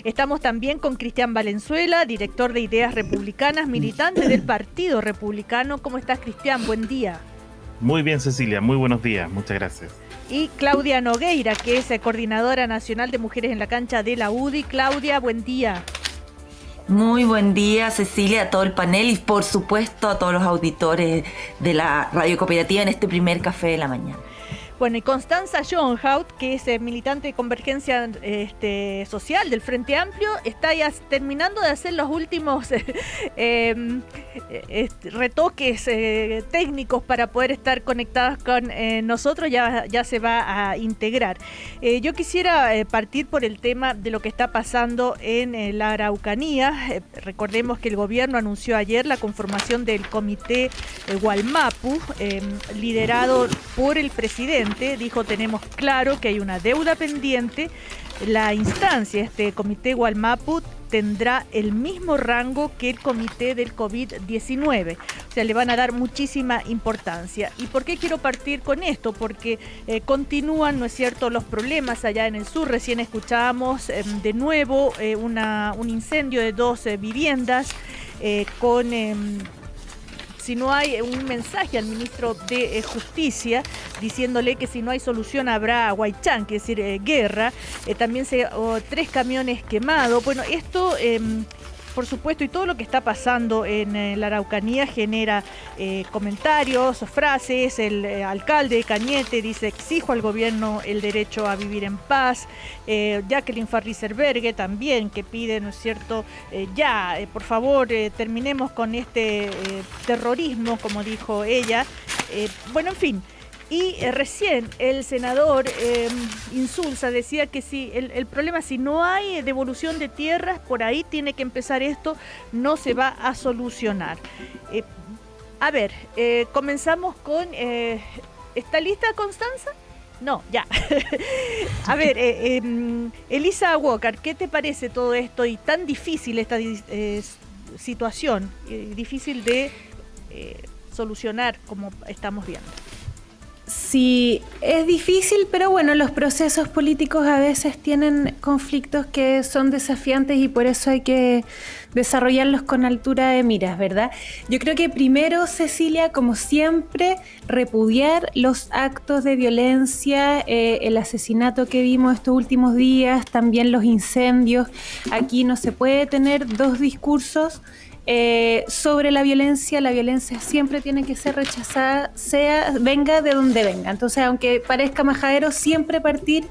Estamos también con Cristian Valenzuela, director de Ideas Republicanas, militante del Partido Republicano. ¿Cómo estás, Cristian? Buen día. Muy bien, Cecilia, muy buenos días, muchas gracias. Y Claudia Nogueira, que es coordinadora nacional de Mujeres en la Cancha de la UDI. Claudia, buen día. Muy buen día, Cecilia, a todo el panel y por supuesto a todos los auditores de la Radio Cooperativa en este primer café de la mañana. Bueno, y Constanza Schoenhout, que es militante de Convergencia Social del Frente Amplio, está ya terminando de hacer los últimos retoques técnicos para poder estar conectadas con nosotros. Ya se va a integrar. Yo quisiera partir por el tema de lo que está pasando en la Araucanía. Recordemos que el gobierno anunció ayer la conformación del comité Wallmapu, liderado por el presidente. Dijo: tenemos claro que hay una deuda pendiente. La instancia, este comité Wallmapu, tendrá el mismo rango que el comité del COVID-19. O sea, le van a dar muchísima importancia. ¿Y por qué quiero partir con esto? Porque continúan, ¿no es cierto?, los problemas allá en el sur. Recién escuchábamos de nuevo un incendio de 2 viviendas si no hay un mensaje al ministro de Justicia diciéndole que si no hay solución habrá huaychán, que es decir, guerra. También 3 camiones quemados. Bueno, esto, por supuesto, y todo lo que está pasando en la Araucanía genera comentarios, frases. El alcalde Cañete dice: exijo al gobierno el derecho a vivir en paz. Jacqueline Farriserberghe también, que pide, ¿no es cierto?, por favor, terminemos con este terrorismo, como dijo ella. Bueno, en fin. Y recién el senador Insulza decía que si el problema, si no hay devolución de tierras, por ahí tiene que empezar esto, no se va a solucionar. Comenzamos con... ¿Está lista, Constanza? No, ya. A ver, Elisa Walker, ¿qué te parece todo esto y tan difícil esta situación, difícil de solucionar como estamos viendo? Sí, es difícil, pero bueno, los procesos políticos a veces tienen conflictos que son desafiantes y por eso hay que desarrollarlos con altura de miras, ¿verdad? Yo creo que primero, Cecilia, como siempre, repudiar los actos de violencia, el asesinato que vimos estos últimos días, también los incendios. Aquí no se puede tener dos discursos sobre la violencia siempre tiene que ser rechazada, venga de donde venga. Entonces, aunque parezca majadero, siempre partir,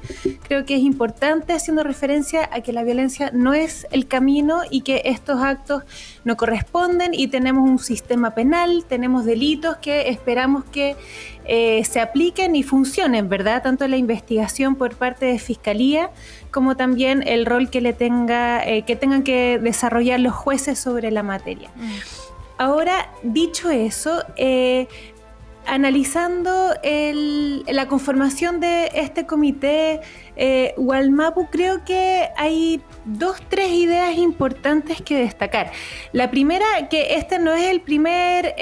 creo que es importante, haciendo referencia a que la violencia no es el camino y que estos actos no corresponden, y tenemos un sistema penal, tenemos delitos que esperamos que se apliquen y funcionen, ¿verdad? Tanto la investigación por parte de Fiscalía como también el rol que tengan que desarrollar los jueces sobre la materia. Ahora, dicho eso, analizando la conformación de este comité Wallmapu, creo que hay 2-3 ideas importantes que destacar. La primera, que este no es el primer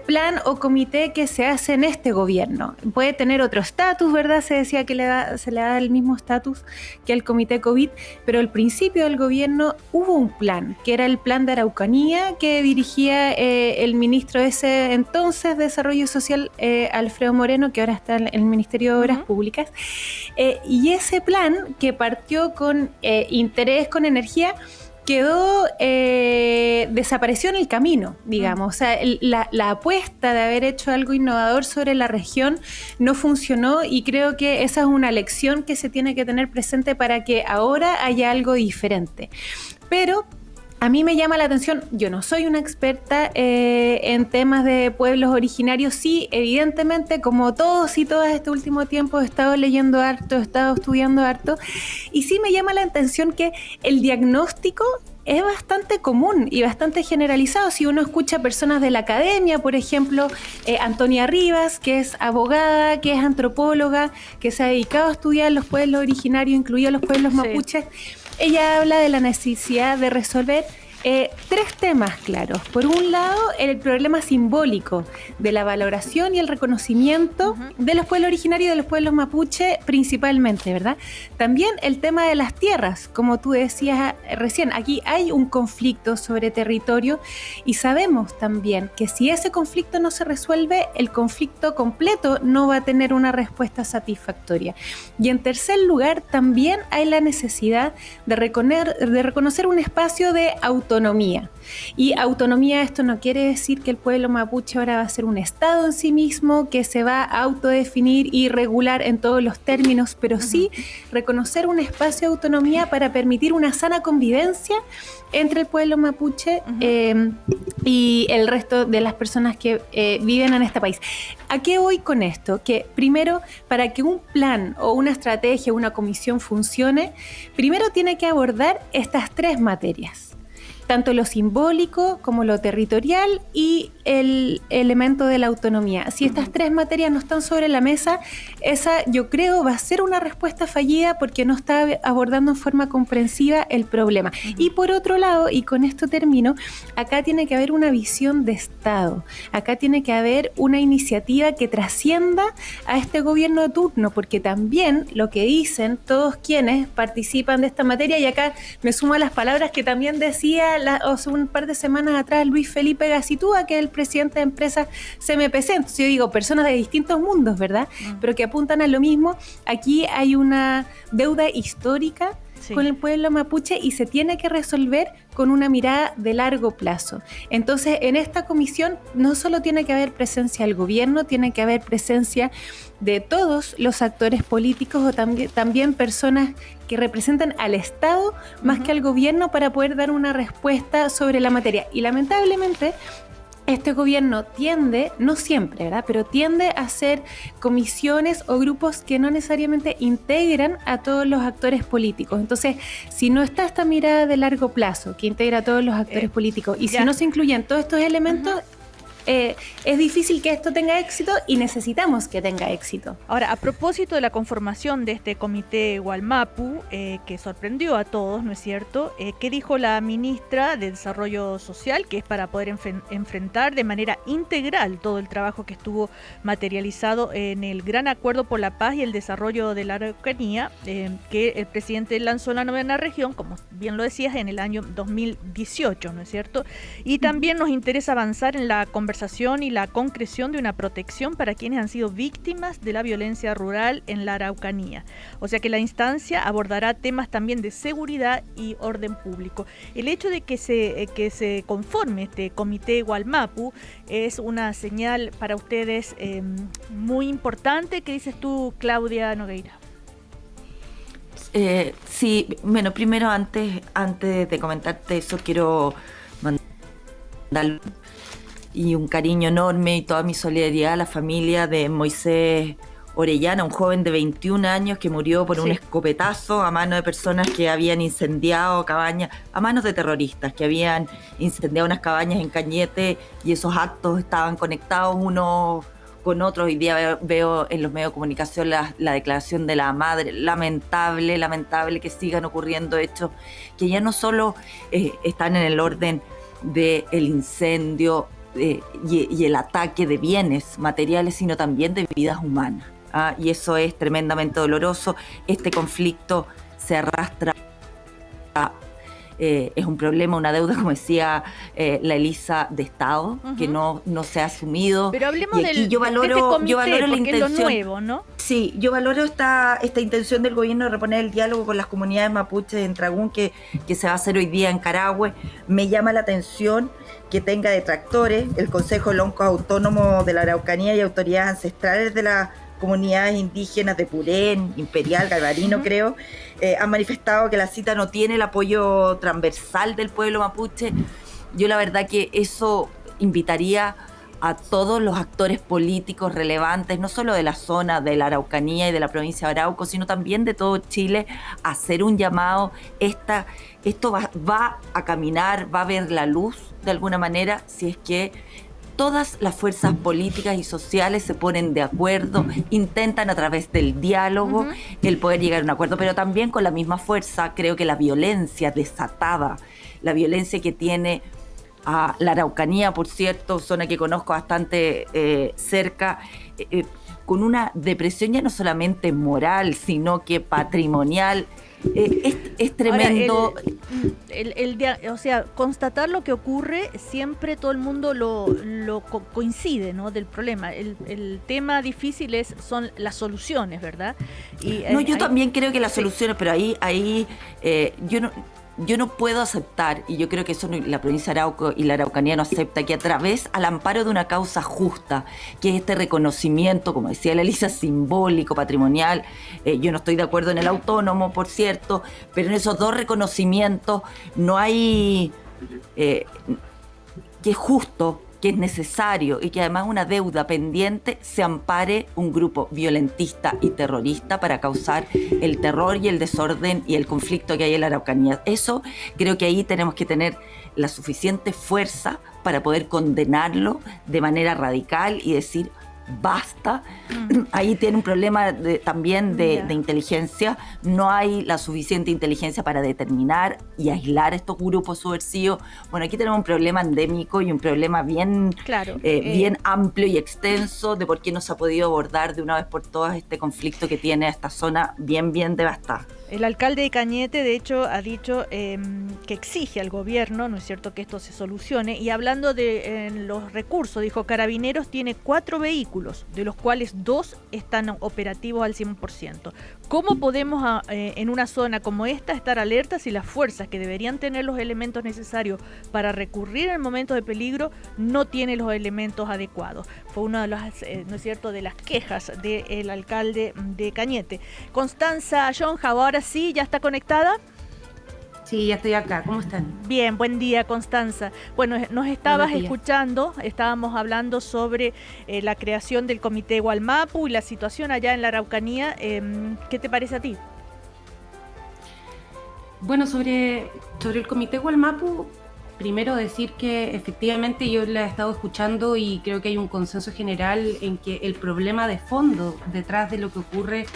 plan o comité que se hace en este gobierno. Puede tener otro estatus, ¿verdad? Se decía que se le da el mismo estatus que al comité COVID, pero al principio del gobierno hubo un plan, que era el plan de Araucanía, que dirigía el ministro de ese entonces de Desarrollo Social, Alfredo Moreno, que ahora está en el Ministerio de Obras Públicas. Y ese plan, que partió con interés, con energía, desapareció en el camino, digamos. O sea, la apuesta de haber hecho algo innovador sobre la región no funcionó, y creo que esa es una lección que se tiene que tener presente para que ahora haya algo diferente. Pero a mí me llama la atención, yo no soy una experta en temas de pueblos originarios. Sí, evidentemente, como todos y todas este último tiempo he estado leyendo harto, he estado estudiando harto, y sí me llama la atención que el diagnóstico es bastante común y bastante generalizado. Si uno escucha a personas de la academia, por ejemplo, Antonia Rivas, que es abogada, que es antropóloga, que se ha dedicado a estudiar los pueblos originarios, incluidos los pueblos mapuches, ella habla de la necesidad de resolver Tres temas claros. Por un lado, el problema simbólico de la valoración y el reconocimiento de los pueblos originarios y de los pueblos mapuche principalmente, ¿verdad? También el tema de las tierras, como tú decías recién, aquí hay un conflicto sobre territorio y sabemos también que si ese conflicto no se resuelve, el conflicto completo no va a tener una respuesta satisfactoria. Y en tercer lugar, también hay la necesidad de reconocer un espacio de autonomía. Y autonomía, esto no quiere decir que el pueblo mapuche ahora va a ser un estado en sí mismo, que se va a autodefinir y regular en todos los términos, pero sí reconocer un espacio de autonomía para permitir una sana convivencia entre el pueblo mapuche y el resto de las personas que viven en este país. ¿A qué voy con esto? Que primero, para que un plan o una estrategia o una comisión funcione, primero tiene que abordar estas tres materias. Tanto lo simbólico como lo territorial y el elemento de la autonomía. Si estas tres materias no están sobre la mesa, esa yo creo va a ser una respuesta fallida porque no está abordando en forma comprensiva el problema. Y por otro lado, y con esto termino, acá tiene que haber una visión de Estado. Acá tiene que haber una iniciativa que trascienda a este gobierno de turno, porque también lo que dicen todos quienes participan de esta materia, y acá me sumo a las palabras que también decía hace un par de semanas atrás Luis Felipe Gacitúa, que es el presidente de empresas CMPC. Entonces yo digo, personas de distintos mundos, ¿verdad? Pero que apuntan a lo mismo. Aquí hay una deuda histórica con el pueblo mapuche y se tiene que resolver con una mirada de largo plazo. Entonces, en esta comisión no solo tiene que haber presencia del gobierno, tiene que haber presencia de todos los actores políticos o también personas que representan al Estado más que al gobierno para poder dar una respuesta sobre la materia. Y lamentablemente este gobierno tiende, no siempre, ¿verdad?, pero tiende a hacer comisiones o grupos que no necesariamente integran a todos los actores políticos. Entonces, si no está esta mirada de largo plazo que integra a todos los actores políticos y si no se incluyen todos estos elementos, es difícil que esto tenga éxito y necesitamos que tenga éxito. Ahora, a propósito de la conformación de este comité Gualmapu, que sorprendió a todos, ¿no es cierto? ¿Qué dijo la ministra de Desarrollo Social? Que es para poder enfrentar de manera integral todo el trabajo que estuvo materializado en el Gran Acuerdo por la Paz y el Desarrollo de la Araucanía, que el presidente lanzó en la novena región, como bien lo decías, en el año 2018, ¿no es cierto? Y también nos interesa avanzar en la conversación y la concreción de una protección para quienes han sido víctimas de la violencia rural en la Araucanía. O sea que la instancia abordará temas también de seguridad y orden público. El hecho de que se conforme este comité Gualmapu es una señal para ustedes muy importante. ¿Qué dices tú, Claudia Nogueira? Sí, bueno, primero antes de comentarte eso, quiero mandar y un cariño enorme y toda mi solidaridad a la familia de Moisés Orellana, un joven de 21 años que murió por un escopetazo a manos de personas que habían incendiado cabañas, a manos de terroristas que habían incendiado unas cabañas en Cañete, y esos actos estaban conectados unos con otros. Hoy día veo en los medios de comunicación la declaración de la madre. Lamentable que sigan ocurriendo hechos que ya no solo están en el orden del incendio y el ataque de bienes materiales, sino también de vidas humanas. Y eso es tremendamente doloroso. Este conflicto se arrastra, es un problema, una deuda, como decía la Elisa, de Estado, que no se ha asumido. Pero hablemos yo valoro la intención, es lo nuevo, ¿no? Sí, yo valoro esta intención del gobierno de reponer el diálogo con las comunidades mapuches en Tragún, que se va a hacer hoy día en Carahue. Me llama la atención que tenga detractores. El Consejo de Loncos Autónomos de la Araucanía y autoridades ancestrales de las comunidades indígenas de Purén, Imperial, Galvarino, creo, han manifestado que la cita no tiene el apoyo transversal del pueblo mapuche. Yo la verdad que eso invitaría a todos los actores políticos relevantes, no solo de la zona de la Araucanía y de la provincia de Arauco, sino también de todo Chile, a hacer un llamado. Esto va a caminar, va a ver la luz de alguna manera, si es que todas las fuerzas políticas y sociales se ponen de acuerdo, intentan a través del diálogo el poder llegar a un acuerdo, pero también con la misma fuerza creo que la violencia desatada, la violencia que tiene a la Araucanía, por cierto, zona que conozco bastante cerca, con una depresión ya no solamente moral, sino que patrimonial. Es tremendo. Ahora, o sea, constatar lo que ocurre, siempre todo el mundo lo coincide, ¿no? Del problema. El tema difícil son las soluciones, ¿verdad? Y, yo también creo que las soluciones, pero ahí yo no puedo aceptar, y yo creo que eso la provincia de Arauco y la Araucanía no acepta, que a través, al amparo de una causa justa, que es este reconocimiento, como decía la Elisa, simbólico, patrimonial, yo no estoy de acuerdo en el autónomo, por cierto, pero en esos dos reconocimientos no hay, que es justo, que es necesario y que además una deuda pendiente, se ampare un grupo violentista y terrorista para causar el terror y el desorden y el conflicto que hay en la Araucanía. Eso creo que ahí tenemos que tener la suficiente fuerza para poder condenarlo de manera radical y decir basta. Ahí tiene un problema también de inteligencia. No hay la suficiente inteligencia para determinar y aislar estos grupos subversivos. Bueno, aquí tenemos un problema endémico y un problema bien amplio y extenso de por qué no se ha podido abordar de una vez por todas este conflicto que tiene esta zona bien devastada. El alcalde de Cañete, de hecho, ha dicho que exige al gobierno, ¿no es cierto?, que esto se solucione. Y hablando de los recursos, dijo, Carabineros tiene 4 vehículos, de los cuales 2 están operativos al 100%. ¿Cómo podemos en una zona como esta estar alertas si las fuerzas que deberían tener los elementos necesarios para recurrir en momentos de peligro no tienen los elementos adecuados? Fue una de las, ¿no es cierto?, de las quejas del alcalde de Cañete. Constanza Yonja, ahora sí, ¿ya está conectada? Sí, ya estoy acá. ¿Cómo están? Bien, buen día, Constanza. Bueno, nos estabas escuchando, estábamos hablando sobre la creación del Comité Gualmapu y la situación allá en la Araucanía. ¿Qué te parece a ti? Bueno, sobre el Comité Gualmapu, primero decir que efectivamente yo la he estado escuchando y creo que hay un consenso general en que el problema de fondo detrás de lo que ocurre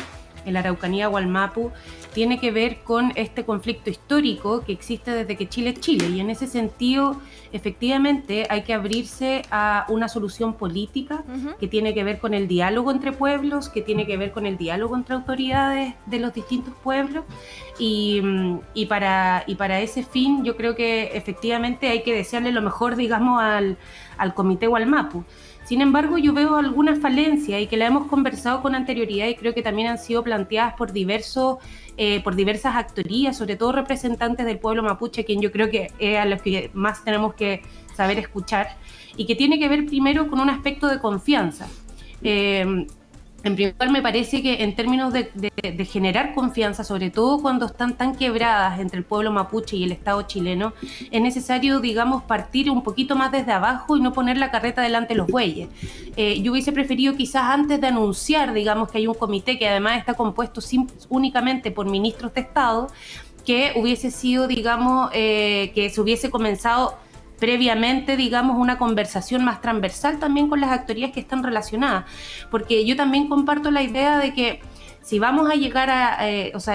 en la Araucanía Gualmapu tiene que ver con este conflicto histórico que existe desde que Chile es Chile, y en ese sentido efectivamente hay que abrirse a una solución política que tiene que ver con el diálogo entre pueblos, que tiene que ver con el diálogo entre autoridades de los distintos pueblos, y para ese fin yo creo que efectivamente hay que desearle lo mejor, digamos, al Comité Gualmapu. Sin embargo, yo veo algunas falencias y que la hemos conversado con anterioridad y creo que también han sido planteadas por diversas actorías, sobre todo representantes del pueblo mapuche, quien yo creo que es a los que más tenemos que saber escuchar, y que tiene que ver primero con un aspecto de confianza. En primer lugar, me parece que en términos de generar confianza, sobre todo cuando están tan quebradas entre el pueblo mapuche y el Estado chileno, es necesario, digamos, partir un poquito más desde abajo y no poner la carreta delante de los bueyes. Yo hubiese preferido quizás antes de anunciar, digamos, que hay un comité que además está compuesto únicamente por ministros de Estado, que hubiese sido, digamos, que se hubiese comenzado previamente, digamos, una conversación más transversal también con las actorías que están relacionadas, porque yo también comparto la idea de que si vamos a llegar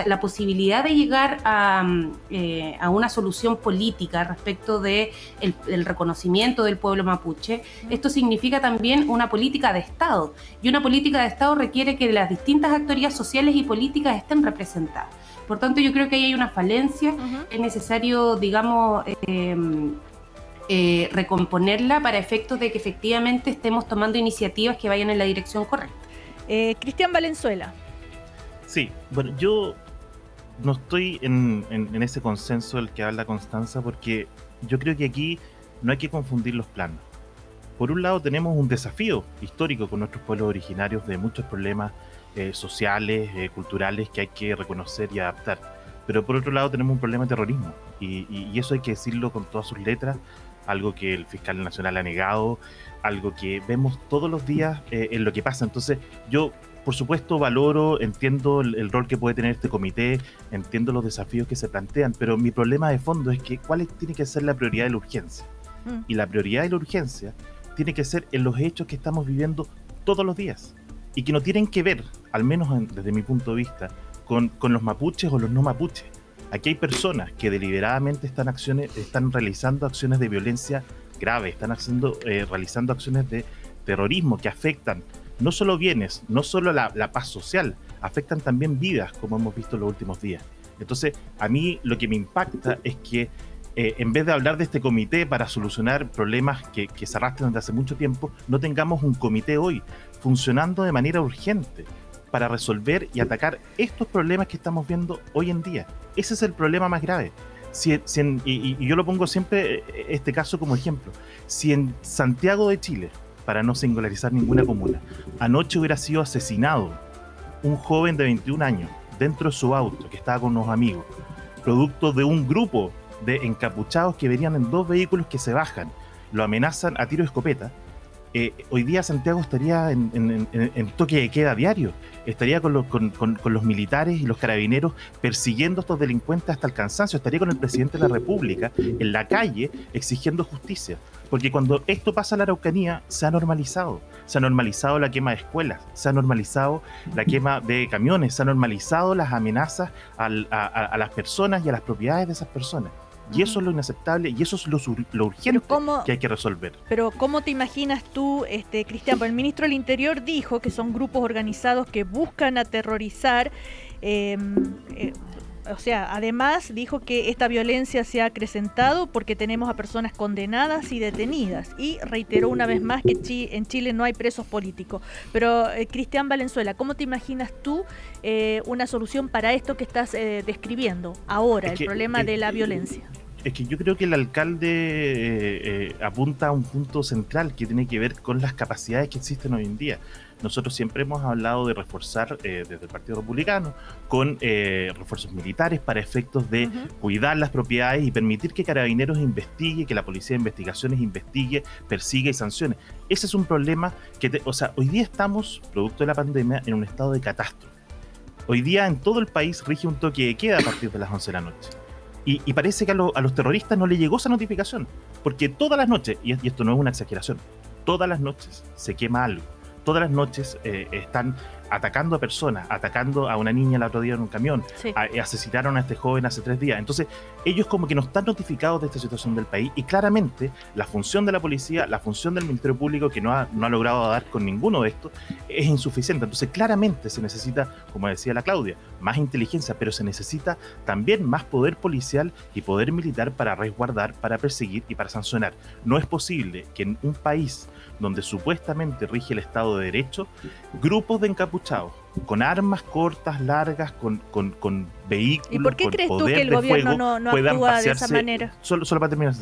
la posibilidad de llegar a una solución política respecto de el reconocimiento del pueblo mapuche, esto significa también una política de Estado, y una política de Estado requiere que las distintas actorías sociales y políticas estén representadas. Por tanto, yo creo que ahí hay una falencia, es necesario, digamos, recomponerla para efectos de que efectivamente estemos tomando iniciativas que vayan en la dirección correcta. Cristian Valenzuela. Sí, bueno, yo no estoy en ese consenso del que habla Constanza, porque yo creo que aquí no hay que confundir los planos. Por un lado tenemos un desafío histórico con nuestros pueblos originarios de muchos problemas sociales, culturales que hay que reconocer y adaptar. Pero por otro lado tenemos un problema de terrorismo y eso hay que decirlo con todas sus letras, algo que el fiscal nacional ha negado, algo que vemos todos los días en lo que pasa. Entonces yo, por supuesto, valoro, entiendo el rol que puede tener este comité, entiendo los desafíos que se plantean, pero mi problema de fondo es que cuál tiene que ser la prioridad de la urgencia. Y la prioridad de la urgencia tiene que ser en los hechos que estamos viviendo todos los días y que no tienen que ver, al menos desde mi punto de vista, con los mapuches o los no mapuches. Aquí hay personas que deliberadamente están realizando acciones de violencia grave, están realizando acciones de terrorismo que afectan no solo bienes, no solo la paz social, afectan también vidas, como hemos visto en los últimos días. Entonces, a mí lo que me impacta es que en vez de hablar de este comité para solucionar problemas que se arrastran desde hace mucho tiempo, no tengamos un comité hoy funcionando de manera urgente para resolver y atacar estos problemas que estamos viendo hoy en día. Ese es el problema más grave. Y yo lo pongo siempre este caso como ejemplo. Si en Santiago de Chile, para no singularizar ninguna comuna, anoche hubiera sido asesinado un joven de 21 años dentro de su auto que estaba con unos amigos, producto de un grupo de encapuchados que venían en 2 vehículos que se bajan, lo amenazan a tiro de escopeta, hoy día Santiago estaría en toque de queda diario, estaría con los militares y los carabineros persiguiendo a estos delincuentes hasta el cansancio, estaría con el presidente de la República en la calle exigiendo justicia, porque cuando esto pasa a la Araucanía se ha normalizado la quema de escuelas, se ha normalizado la quema de camiones, se ha normalizado las amenazas a las personas y a las propiedades de esas personas. Y eso es lo inaceptable y eso es lo urgente que hay que resolver. Pero ¿cómo te imaginas tú, Cristian? Pues el ministro del Interior dijo que son grupos organizados que buscan aterrorizar. O sea, además dijo que esta violencia se ha acrecentado porque tenemos a personas condenadas y detenidas. Y reiteró una vez más que en Chile no hay presos políticos. Pero, Cristian Valenzuela, ¿cómo te imaginas tú una solución para esto que estás describiendo ahora, el problema de la violencia? Es que yo creo que el alcalde apunta a un punto central que tiene que ver con las capacidades que existen hoy en día. Nosotros siempre hemos hablado de reforzar desde el Partido Republicano con refuerzos militares para efectos de cuidar las propiedades y permitir que Carabineros investigue, que la Policía de Investigaciones investigue, persiga y sancione. Ese es un problema que, hoy día estamos, producto de la pandemia, en un estado de catástrofe. Hoy día en todo el país rige un toque de queda a partir de las 11 de la noche. Y parece que a los terroristas no les llegó esa notificación, porque todas las noches, y esto no es una exageración, todas las noches se quema algo, todas las noches están atacando a personas, atacando a una niña el otro día en un camión, sí. Asesinaron a este joven hace 3 días. Entonces ellos como que no están notificados de esta situación del país y claramente la función de la policía, la función del Ministerio Público, que no ha logrado dar con ninguno de estos, es insuficiente. Entonces claramente se necesita, como decía la Claudia, más inteligencia, pero se necesita también más poder policial y poder militar para resguardar, para perseguir y para sancionar. No es posible que en un país donde supuestamente rige el Estado de Derecho, grupos de encapuchados con armas cortas, largas, con vehículos, ¿y por qué con crees tú poder que el de gobierno fuego, no puedan actúa pasearse, de esa manera? Solo para terminar,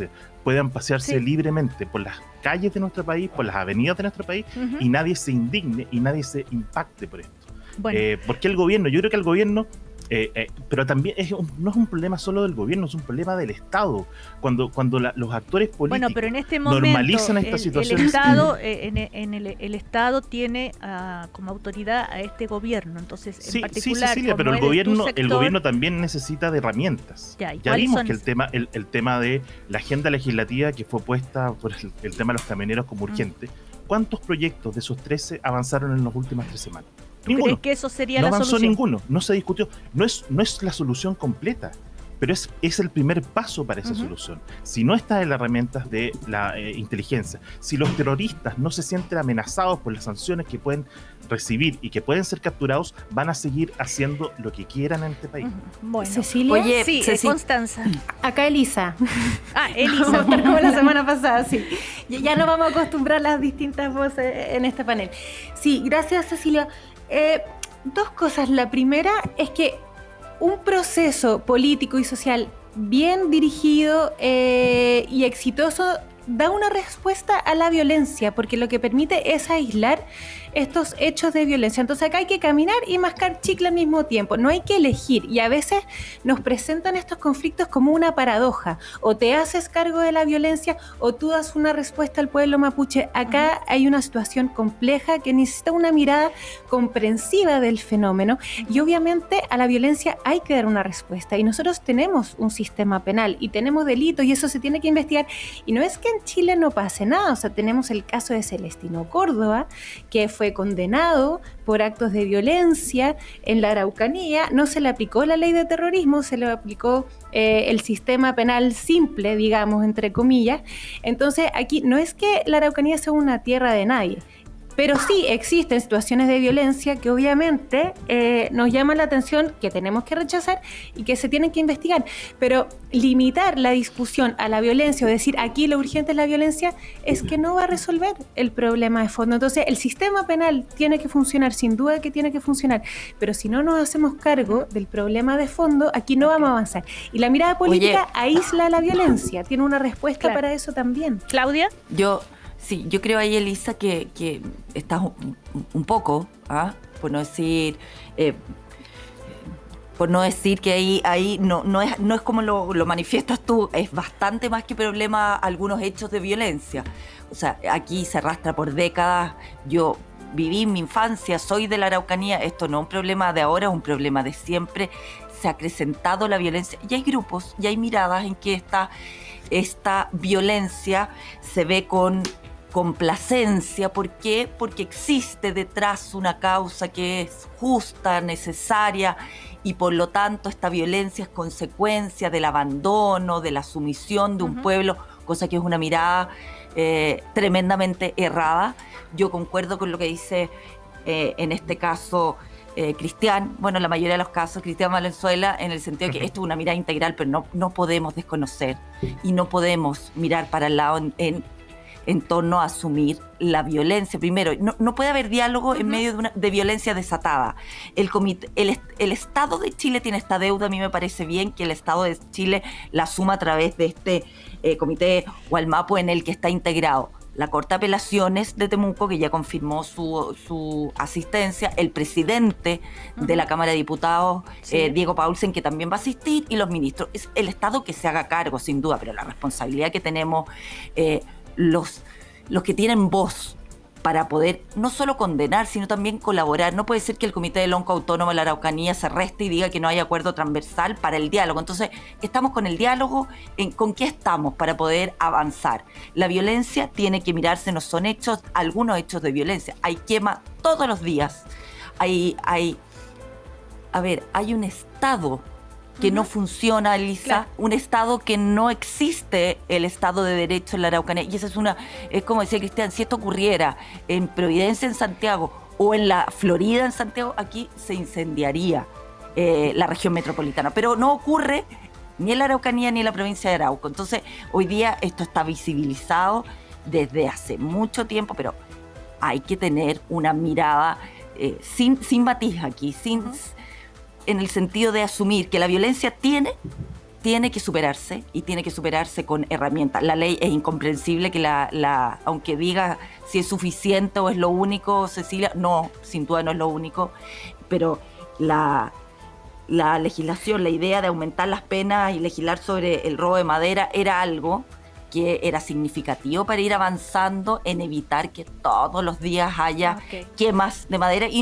puedan pasearse Sí. libremente por las calles de nuestro país, por las avenidas de nuestro país, y nadie se indigne y nadie se impacte por esto? Bueno. ¿Por qué el gobierno? Yo creo que el gobierno, pero también no es un problema solo del gobierno, es un problema del Estado. Cuando los actores políticos Bueno, pero en este momento normalizan estas situaciones. el Estado, el Estado tiene como autoridad a este gobierno, entonces Sí, en particular, Cecilia, como pero el eres tu gobierno sector, también necesita de herramientas. Ya, ¿y Ya cuáles vimos son que esas? el tema de la agenda legislativa que fue puesta por el tema de los camioneros como urgente, ¿cuántos proyectos de esos 13 avanzaron en las últimas 3 semanas? ¿tú Ninguno. crees que eso sería No la avanzó solución? ninguno, no se discutió. No es la solución completa, pero es el primer paso para esa solución. Si no está en las herramientas de la inteligencia, si los terroristas no se sienten amenazados por las sanciones que pueden recibir y que pueden ser capturados, van a seguir haciendo lo que quieran en este país. Bueno, Cecilia. Oye, sí, Ceci, Constanza. Acá Elisa. Ah, Vamos a Elisa. estar como la semana pasada, sí. Ya nos vamos a acostumbrar a las distintas voces en este panel. Sí, gracias, Cecilia. 2 cosas. La primera es que un proceso político y social bien dirigido y exitoso da una respuesta a la violencia, porque lo que permite es aislar estos hechos de violencia. Entonces acá hay que caminar y mascar chicle al mismo tiempo, no hay que elegir, y a veces nos presentan estos conflictos como una paradoja: o te haces cargo de la violencia o tú das una respuesta al pueblo mapuche. Acá hay una situación compleja que necesita una mirada comprensiva del fenómeno, y obviamente a la violencia hay que dar una respuesta, y nosotros tenemos un sistema penal y tenemos delitos y eso se tiene que investigar, y no es que en Chile no pase nada. O sea, tenemos el caso de Celestino Córdoba, que fue condenado por actos de violencia en la Araucanía. No se le aplicó la ley de terrorismo, se le aplicó el sistema penal simple, digamos, entre comillas. Entonces aquí no es que la Araucanía sea una tierra de nadie, pero sí existen situaciones de violencia que obviamente nos llaman la atención, que tenemos que rechazar y que se tienen que investigar. Pero limitar la discusión a la violencia o decir aquí lo urgente es la violencia es que no va a resolver el problema de fondo. Entonces el sistema penal tiene que funcionar, sin duda que tiene que funcionar, pero si no nos hacemos cargo del problema de fondo, aquí no vamos a avanzar. Y la mirada política aísla la violencia, tiene una respuesta para eso también. Claudia. Sí, yo creo ahí, Elisa, que estás un poco, por no decir que ahí no es como lo manifiestas tú, es bastante más que problema algunos hechos de violencia. O sea, aquí se arrastra por décadas. Yo viví mi infancia, soy de la Araucanía, esto no es un problema de ahora, es un problema de siempre. Se ha acrecentado la violencia y hay grupos y hay miradas en que esta violencia se ve con complacencia. ¿Por qué? Porque existe detrás una causa que es justa, necesaria, y por lo tanto esta violencia es consecuencia del abandono, de la sumisión de un pueblo, cosa que es una mirada tremendamente errada. Yo concuerdo con lo que dice en este caso Cristian, bueno, en la mayoría de los casos, Cristian Valenzuela, en el sentido de que esto es una mirada integral, pero no podemos desconocer y no podemos mirar para el lado en torno a asumir la violencia. Primero, no puede haber diálogo en medio de violencia desatada. El Estado de Chile tiene esta deuda. A mí me parece bien que el Estado de Chile la asuma a través de este comité Gualmapu en el que está integrado la Corte de Apelaciones de Temuco, que ya confirmó su asistencia, el presidente de la Cámara de Diputados, Diego Paulsen, que también va a asistir, y los ministros. Es el Estado que se haga cargo, sin duda, pero la responsabilidad que tenemos los que tienen voz para poder no solo condenar, sino también colaborar. No puede ser que el Comité del Lonco Autónomo de la Araucanía se reste y diga que no hay acuerdo transversal para el diálogo. Entonces, estamos con el diálogo, ¿con qué estamos para poder avanzar? La violencia tiene que mirarse, no son hechos, algunos hechos de violencia. Hay quema todos los días. Hay un Estado que no funciona, Elisa, un Estado que no existe, el Estado de Derecho en la Araucanía. Y esa es como decía Cristian, si esto ocurriera en Providencia, en Santiago, o en la Florida, en Santiago, aquí se incendiaría la región metropolitana. Pero no ocurre ni en la Araucanía ni en la provincia de Arauco. Entonces, hoy día esto está visibilizado desde hace mucho tiempo, pero hay que tener una mirada sin matiz aquí, en el sentido de asumir que la violencia tiene que superarse, y tiene que superarse con herramientas. La ley es incomprensible que aunque diga si es suficiente o es lo único, Cecilia, no, sin duda no es lo único, pero la legislación, la idea de aumentar las penas y legislar sobre el robo de madera era algo que era significativo para ir avanzando en evitar que todos los días haya quemas de madera, y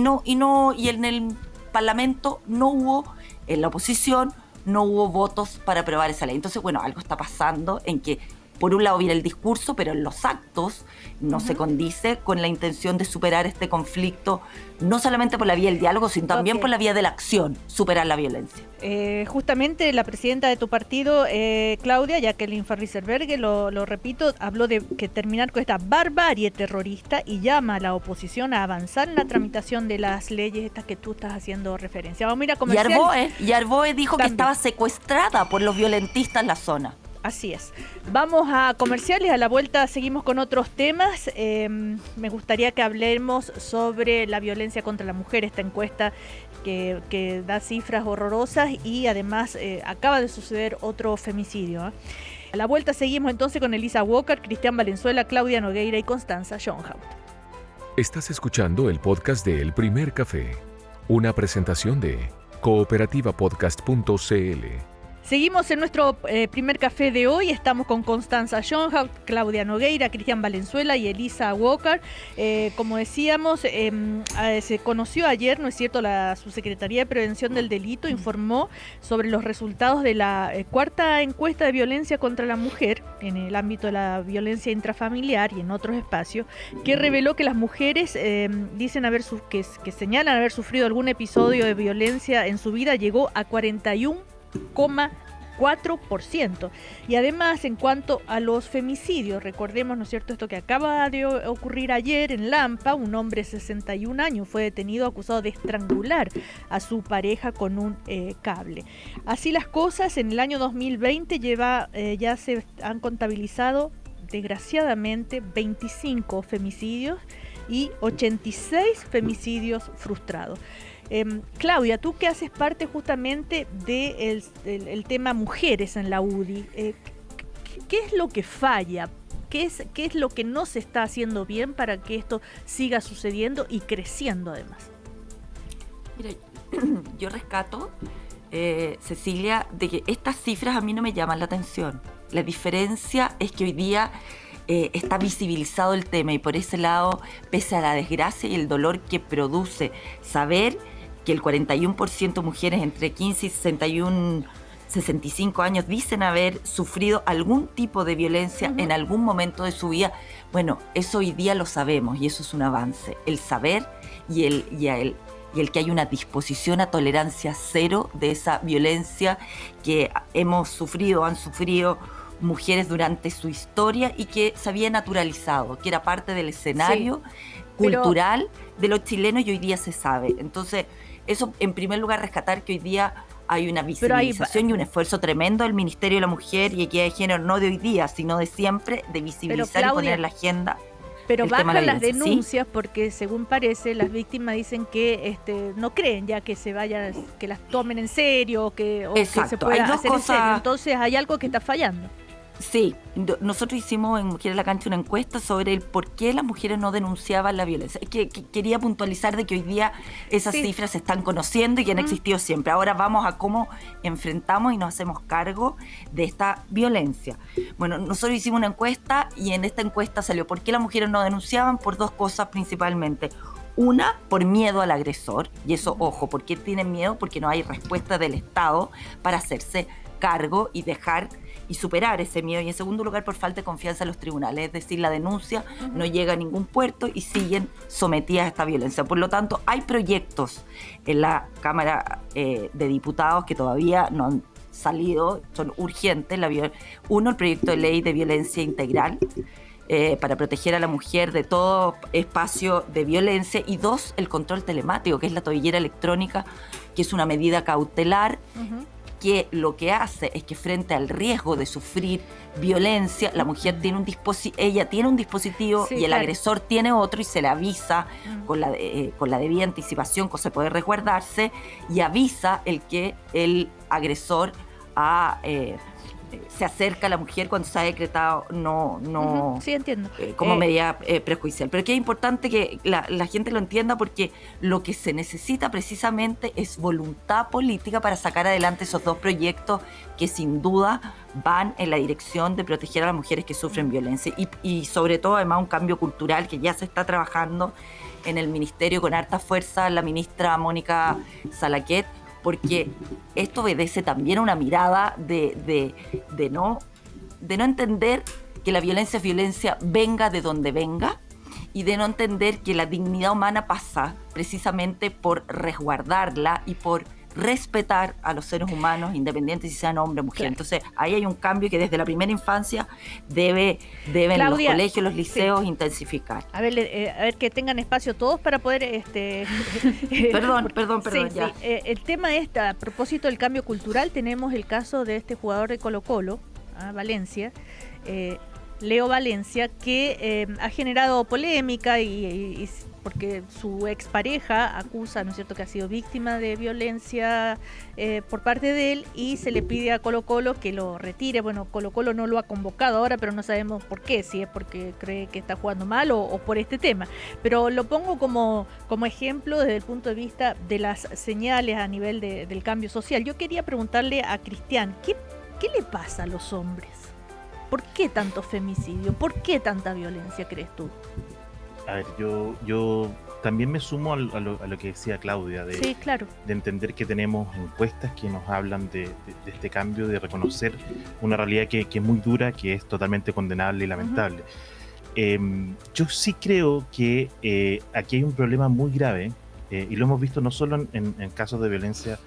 en el Parlamento no hubo, en la oposición no hubo votos para aprobar esa ley. Entonces, bueno, algo está pasando en que por un lado viene el discurso, pero en los actos no se condice con la intención de superar este conflicto, no solamente por la vía del diálogo, sino también por la vía de la acción, superar la violencia. Justamente la presidenta de tu partido, Claudia, Jacqueline Van Rysselberghe, lo repito, habló de que terminar con esta barbarie terrorista y llama a la oposición a avanzar en la tramitación de las leyes estas que tú estás haciendo referencia. Vamos a ir a comerciales. Y Arboe dijo que estaba secuestrada por los violentistas en la zona. Así es. Vamos a comerciales, a la vuelta seguimos con otros temas. Me gustaría que hablemos sobre la violencia contra la mujer, esta encuesta que da cifras horrorosas, y además acaba de suceder otro femicidio. A la vuelta seguimos entonces con Elisa Walker, Cristian Valenzuela, Claudia Nogueira y Constanza Schoenhout. Estás escuchando el podcast de El Primer Café, una presentación de cooperativapodcast.cl. Seguimos en nuestro primer café de hoy. Estamos con Constanza Schoenhaupt, Claudia Nogueira, Cristian Valenzuela y Elisa Walker. Como decíamos, se conoció ayer, ¿no es cierto?, la Subsecretaría de Prevención del Delito informó sobre los resultados de la cuarta encuesta de violencia contra la mujer en el ámbito de la violencia intrafamiliar y en otros espacios, que reveló que las mujeres dicen que señalan haber sufrido algún episodio de violencia en su vida llegó a 41,4%. Y además, en cuanto a los femicidios, recordemos, ¿no es cierto?, esto que acaba de ocurrir ayer en Lampa, un hombre de 61 años fue detenido acusado de estrangular a su pareja con un cable. Así las cosas, en el año 2020 ya se han contabilizado, desgraciadamente, 25 femicidios y 86 femicidios frustrados. Claudia, tú que haces parte justamente del tema mujeres en la UDI, ¿qué es lo que falla? ¿Qué es lo que no se está haciendo bien para que esto siga sucediendo y creciendo además? Mira, yo rescato, Cecilia, de que estas cifras a mí no me llaman la atención. La diferencia es que hoy día está visibilizado el tema y por ese lado, pese a la desgracia y el dolor que produce saber que el 41% mujeres entre 15 y 65 años dicen haber sufrido algún tipo de violencia en algún momento de su vida. Bueno, eso hoy día lo sabemos y eso es un avance. El saber y el que hay una disposición a tolerancia cero de esa violencia que han sufrido mujeres durante su historia y que se había naturalizado, que era parte del escenario cultural de los chilenos y hoy día se sabe. Entonces, eso en primer lugar, rescatar que hoy día hay una visibilización y un esfuerzo tremendo del Ministerio de la Mujer y Equidad de Género, no de hoy día, sino de siempre, de visibilizar, Claudia, y poner en la agenda. Pero bajan las denuncias, ¿sí? Porque según parece, las víctimas dicen que no creen ya que se vayan, que las tomen en serio, que se pueda hacer en serio. Entonces hay algo que está fallando. Sí, nosotros hicimos en Mujeres en la Cancha una encuesta sobre el por qué las mujeres no denunciaban la violencia. Que quería puntualizar de que hoy día esas cifras se están conociendo y que han existido siempre. Ahora vamos a cómo enfrentamos y nos hacemos cargo de esta violencia. Bueno, nosotros hicimos una encuesta y en esta encuesta salió por qué las mujeres no denunciaban, por dos cosas principalmente. Una, por miedo al agresor, y eso, ojo, ¿por qué tienen miedo? Porque no hay respuesta del Estado para hacerse cargo y dejar y superar ese miedo. Y en segundo lugar, por falta de confianza en los tribunales, es decir, la denuncia no llega a ningún puerto y siguen sometidas a esta violencia. Por lo tanto, hay proyectos en la Cámara de Diputados que todavía no han salido, son urgentes. Uno, el proyecto de ley de violencia integral, para proteger a la mujer de todo espacio de violencia, y dos, el control telemático, que es la tobillera electrónica, que es una medida cautelar que lo que hace es que frente al riesgo de sufrir violencia, la mujer tiene un dispositivo y el agresor tiene otro, y se le avisa con la debida anticipación, que se puede resguardarse, y avisa el que el agresor se acerca a la mujer cuando se ha decretado sí, entiendo. Como medida prejuicial. Pero que es importante que la gente lo entienda, porque lo que se necesita precisamente es voluntad política para sacar adelante esos dos proyectos que sin duda van en la dirección de proteger a las mujeres que sufren violencia y sobre todo además un cambio cultural que ya se está trabajando en el ministerio con harta fuerza la ministra Mónica Salaquet, porque esto obedece también a una mirada de no entender que la violencia es violencia, venga de donde venga, y de no entender que la dignidad humana pasa precisamente por resguardarla y por respetar a los seres humanos, independientes si sean hombre o mujer. Claro. Entonces, ahí hay un cambio que desde la primera infancia deben Claudia, los colegios, los liceos intensificar. A ver que tengan espacio todos para poder... Perdón, ya. Sí. El tema es, a propósito del cambio cultural, tenemos el caso de este jugador de Colo-Colo, Valencia, Leo Valencia, que ha generado polémica y porque su expareja acusa, ¿no es cierto?, que ha sido víctima de violencia por parte de él, y se le pide a Colo-Colo que lo retire. Bueno, Colo-Colo no lo ha convocado ahora, pero no sabemos por qué, si es porque cree que está jugando mal o por este tema. Pero lo pongo como ejemplo desde el punto de vista de las señales a nivel del cambio social. Yo quería preguntarle a Cristian, ¿qué le pasa a los hombres? ¿Por qué tanto femicidio? ¿Por qué tanta violencia, crees tú? A ver, yo también me sumo a lo que decía Claudia, Sí, claro. de entender que tenemos encuestas que nos hablan de este cambio, de reconocer una realidad que es muy dura, que es totalmente condenable y lamentable. Yo sí creo que aquí hay un problema muy grave, y lo hemos visto no solo en casos de violencia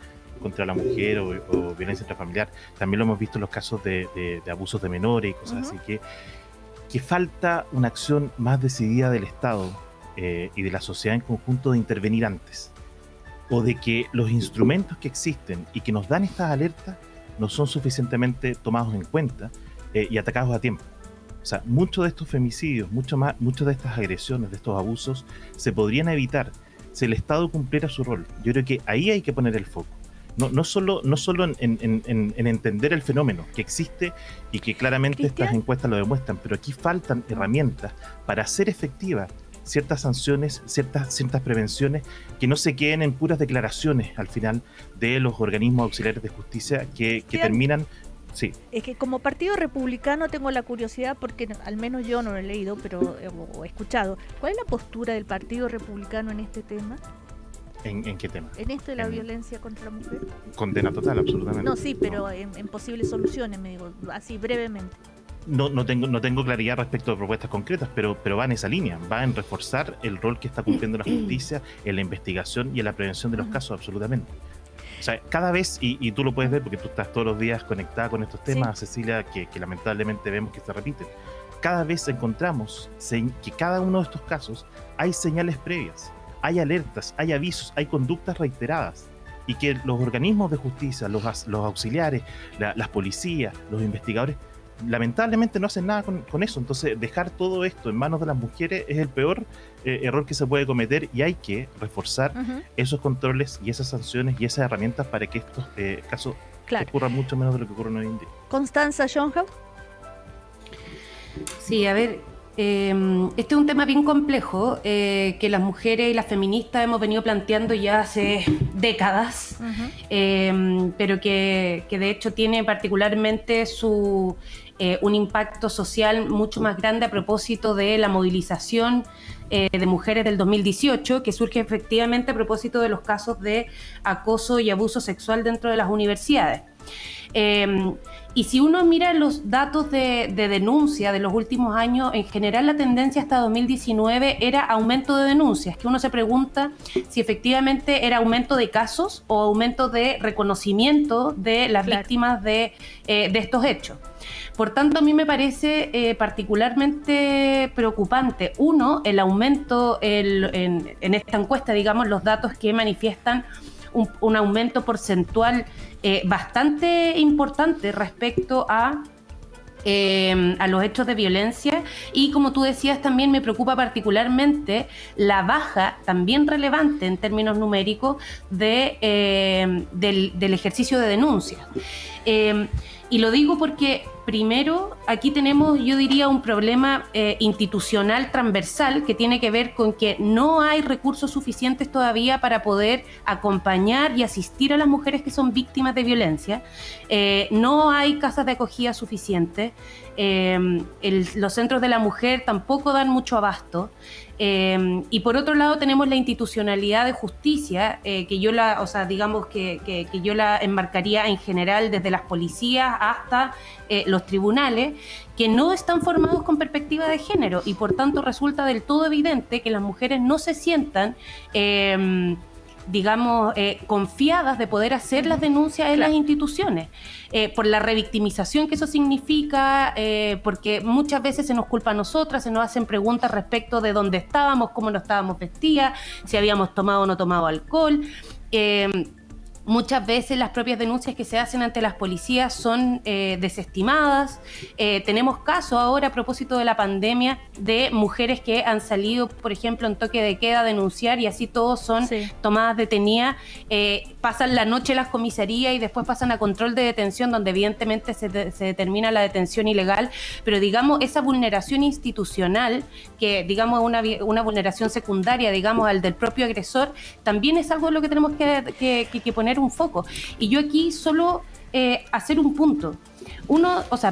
contra la mujer o violencia intrafamiliar, también lo hemos visto en los casos de abusos de menores y cosas así, que falta una acción más decidida del Estado y de la sociedad en conjunto de intervenir antes, o de que los instrumentos que existen y que nos dan estas alertas no son suficientemente tomados en cuenta y atacados a tiempo. O sea, muchos de estos femicidios, muchas de estas agresiones, de estos abusos, se podrían evitar si el Estado cumpliera su rol. Yo creo que ahí hay que poner el foco. No solo en entender el fenómeno que existe y que claramente estas encuestas lo demuestran, pero aquí faltan herramientas para hacer efectivas ciertas sanciones, ciertas prevenciones, que no se queden en puras declaraciones al final de los organismos auxiliares de justicia que terminan. Sí. Es que como Partido Republicano tengo la curiosidad, porque al menos yo no lo he leído, pero he escuchado. ¿Cuál es la postura del Partido Republicano en este tema? ¿En qué tema? ¿En esto de la violencia contra la mujer? Condena total, absolutamente. No, sí, pero en posibles soluciones, me digo, así brevemente. No tengo claridad respecto de propuestas concretas, pero va en esa línea, va en reforzar el rol que está cumpliendo la justicia en la investigación y en la prevención de los casos, absolutamente. O sea, cada vez, y tú lo puedes ver porque tú estás todos los días conectada con estos temas, Cecilia, que lamentablemente vemos que se repiten. Cada vez encontramos que cada uno de estos casos hay señales previas, hay alertas, hay avisos, hay conductas reiteradas, y que los organismos de justicia, los auxiliares, las policías, los investigadores, lamentablemente no hacen nada con eso. Entonces, dejar todo esto en manos de las mujeres es el peor error que se puede cometer, y hay que reforzar esos controles y esas sanciones y esas herramientas para que estos casos ocurran mucho menos de lo que ocurren hoy en día. Constanza Schoenhauer. Sí, a ver, este es un tema bien complejo que las mujeres y las feministas hemos venido planteando ya hace décadas, pero que de hecho tiene particularmente un impacto social mucho más grande a propósito de la movilización de mujeres del 2018, que surge efectivamente a propósito de los casos de acoso y abuso sexual dentro de las universidades. Y si uno mira los datos de denuncia de los últimos años, en general la tendencia hasta 2019 era aumento de denuncias, que uno se pregunta si efectivamente era aumento de casos o aumento de reconocimiento de las víctimas de estos hechos. Por tanto, a mí me parece particularmente preocupante, uno, el aumento en esta encuesta, digamos, los datos que manifiestan un aumento porcentual bastante importante respecto a los hechos de violencia, y como tú decías también me preocupa particularmente la baja, también relevante en términos numéricos, del ejercicio de denuncia. Y lo digo porque, primero, aquí tenemos, yo diría, un problema institucional transversal que tiene que ver con que no hay recursos suficientes todavía para poder acompañar y asistir a las mujeres que son víctimas de violencia. No hay casas de acogida suficientes. Los centros de la mujer tampoco dan mucho abasto. Y por otro lado tenemos la institucionalidad de justicia, que yo yo la enmarcaría en general desde las policías hasta los tribunales, que no están formados con perspectiva de género, y por tanto resulta del todo evidente que las mujeres no se sientan confiadas de poder hacer las denuncias en las instituciones, por la revictimización que eso significa, porque muchas veces se nos culpa a nosotras, se nos hacen preguntas respecto de dónde estábamos, cómo no estábamos vestidas, si habíamos tomado o no tomado alcohol. Muchas veces las propias denuncias que se hacen ante las policías son desestimadas. Tenemos casos ahora a propósito de la pandemia de mujeres que han salido, por ejemplo, en toque de queda a denunciar y así todos son tomadas detenidas. Pasan la noche en las comisarías y después pasan a control de detención, donde evidentemente se determina la detención ilegal. Pero digamos, esa vulneración institucional, que digamos una vulneración secundaria, digamos, al del propio agresor, también es algo en lo que tenemos que poner un foco. Y yo aquí solo hacer un punto.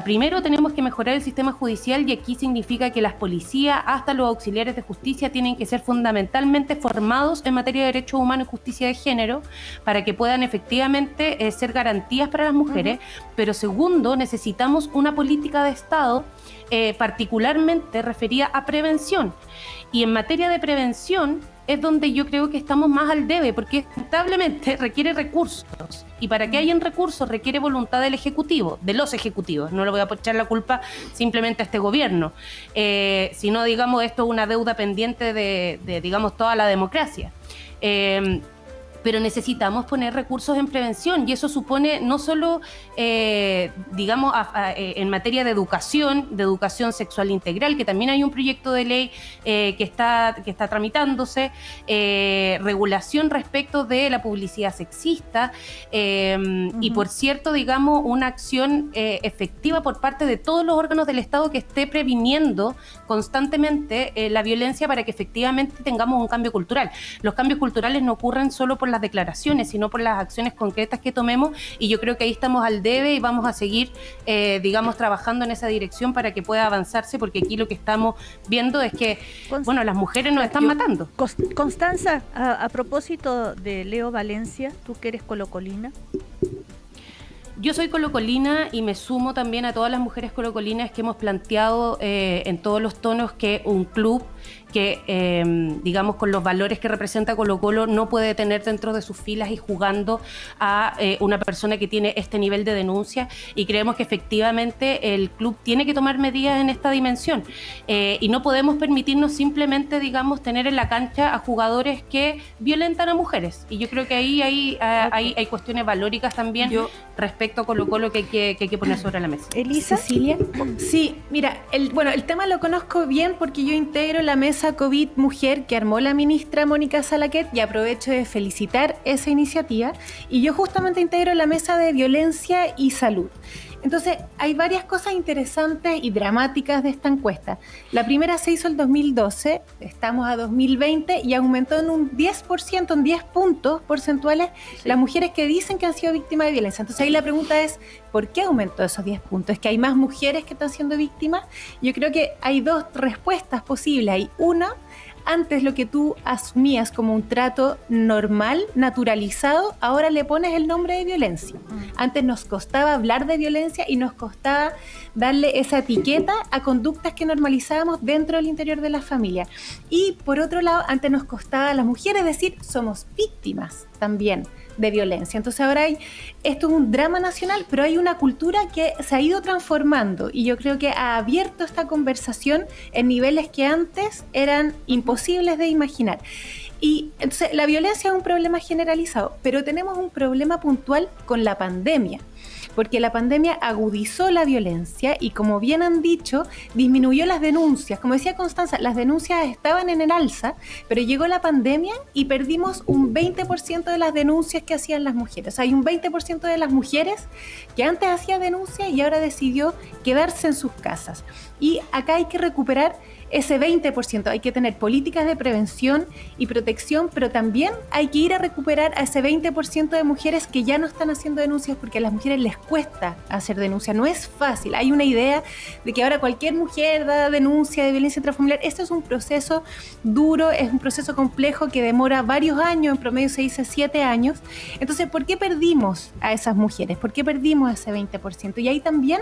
Primero tenemos que mejorar el sistema judicial y aquí significa que las policías, hasta los auxiliares de justicia, tienen que ser fundamentalmente formados en materia de derechos humanos y justicia de género para que puedan efectivamente ser garantías para las mujeres. Pero segundo, necesitamos una política de Estado particularmente referida a prevención. Y en materia de prevención es donde yo creo que estamos más al debe, porque lamentablemente requiere recursos. Y para que hayan recursos requiere voluntad del Ejecutivo, de los ejecutivos. No le voy a echar la culpa simplemente a este gobierno, sino, digamos, esto es una deuda pendiente de digamos, toda la democracia. Pero necesitamos poner recursos en prevención y eso supone no solo, digamos, en materia de educación sexual integral, que también hay un proyecto de ley que está tramitándose, regulación respecto de la publicidad sexista y, por cierto, digamos, una acción efectiva por parte de todos los órganos del Estado que esté previniendo constantemente la violencia para que efectivamente tengamos un cambio cultural. Los cambios culturales no ocurren solo por las declaraciones, sino por las acciones concretas que tomemos y yo creo que ahí estamos al debe y vamos a seguir, digamos, trabajando en esa dirección para que pueda avanzarse, porque aquí lo que estamos viendo es que, bueno, las mujeres nos están matando. Constanza, a propósito de Leo Valencia, tú que eres colocolina. Yo soy colocolina y me sumo también a todas las mujeres colocolinas que hemos planteado en todos los tonos que un club que, digamos, con los valores que representa Colo-Colo no puede tener dentro de sus filas y jugando a una persona que tiene este nivel de denuncia, y creemos que efectivamente el club tiene que tomar medidas en esta dimensión y no podemos permitirnos simplemente, digamos, tener en la cancha a jugadores que violentan a mujeres, y yo creo que ahí hay cuestiones valóricas también respecto a Colo-Colo que hay que poner sobre la mesa. Elisa. Cecilia. Sí, mira, el tema lo conozco bien porque yo integro la mesa COVID Mujer que armó la ministra Mónica Salaquet y aprovecho de felicitar esa iniciativa, y yo justamente integro la mesa de violencia y salud. Entonces, hay varias cosas interesantes y dramáticas de esta encuesta. La primera se hizo el 2012, estamos a 2020 y aumentó en un 10%, en 10 puntos porcentuales, las mujeres que dicen que han sido víctimas de violencia. Entonces, ahí la pregunta es, ¿por qué aumentó esos 10 puntos? ¿Es que hay más mujeres que están siendo víctimas? Yo creo que hay dos respuestas posibles. Hay una, antes lo que tú asumías como un trato normal, naturalizado, ahora le pones el nombre de violencia. Antes nos costaba hablar de violencia y nos costaba darle esa etiqueta a conductas que normalizábamos dentro del interior de la familia. Y por otro lado, antes nos costaba a las mujeres decir somos víctimas también de violencia. Entonces ahora esto es un drama nacional, pero hay una cultura que se ha ido transformando y yo creo que ha abierto esta conversación en niveles que antes eran imposibles de imaginar. Y entonces la violencia es un problema generalizado, pero tenemos un problema puntual con la pandemia, porque la pandemia agudizó la violencia y, como bien han dicho, disminuyó las denuncias. Como decía Constanza, las denuncias estaban en el alza, pero llegó la pandemia y perdimos un 20% de las denuncias que hacían las mujeres. O sea, hay un 20% de las mujeres que antes hacía denuncias y ahora decidió quedarse en sus casas. Y acá hay que recuperar ese 20%, hay que tener políticas de prevención y protección, pero también hay que ir a recuperar a ese 20% de mujeres que ya no están haciendo denuncias, porque a las mujeres les cuesta hacer denuncia, no es fácil. Hay una idea de que ahora cualquier mujer da denuncia de violencia intrafamiliar. Esto es un proceso duro, es un proceso complejo que demora varios años, en promedio se dice 7 años. Entonces, ¿por qué perdimos a esas mujeres? ¿Por qué perdimos a ese 20%? Y ahí también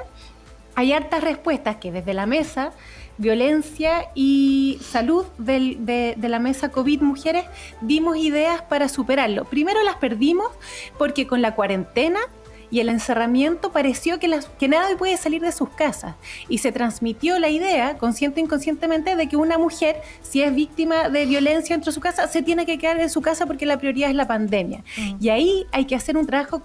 hay hartas respuestas que desde la mesa Violencia y Salud de la mesa COVID Mujeres dimos ideas para superarlo. Primero las perdimos porque con la cuarentena y el encerramiento pareció que nadie puede salir de sus casas. Y se transmitió la idea, consciente o inconscientemente, de que una mujer, si es víctima de violencia dentro de su casa, se tiene que quedar en su casa porque la prioridad es la pandemia. Y ahí hay que hacer un trabajo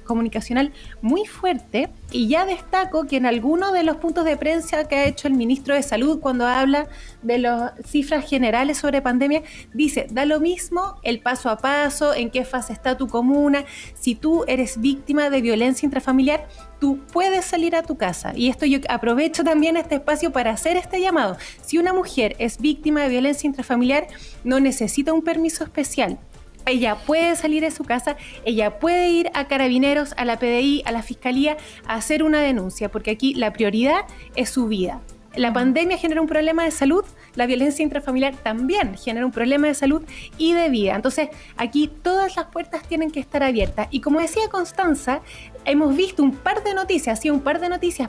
comunicacional muy fuerte. Y ya destaco que en algunos de los puntos de prensa que ha hecho el ministro de Salud cuando habla de las cifras generales sobre pandemia, dice, da lo mismo el paso a paso, en qué fase está tu comuna, si tú eres víctima de violencia intrafamiliar, tú puedes salir a tu casa. Y esto yo aprovecho también este espacio para hacer este llamado. Si una mujer es víctima de violencia intrafamiliar, no necesita un permiso especial. Ella puede salir de su casa, ella puede ir a Carabineros, a la PDI, a la Fiscalía, a hacer una denuncia, porque aquí la prioridad es su vida. La pandemia genera un problema de salud, la violencia intrafamiliar también genera un problema de salud y de vida. Entonces, aquí todas las puertas tienen que estar abiertas. Y como decía Constanza, hemos visto un par de noticias,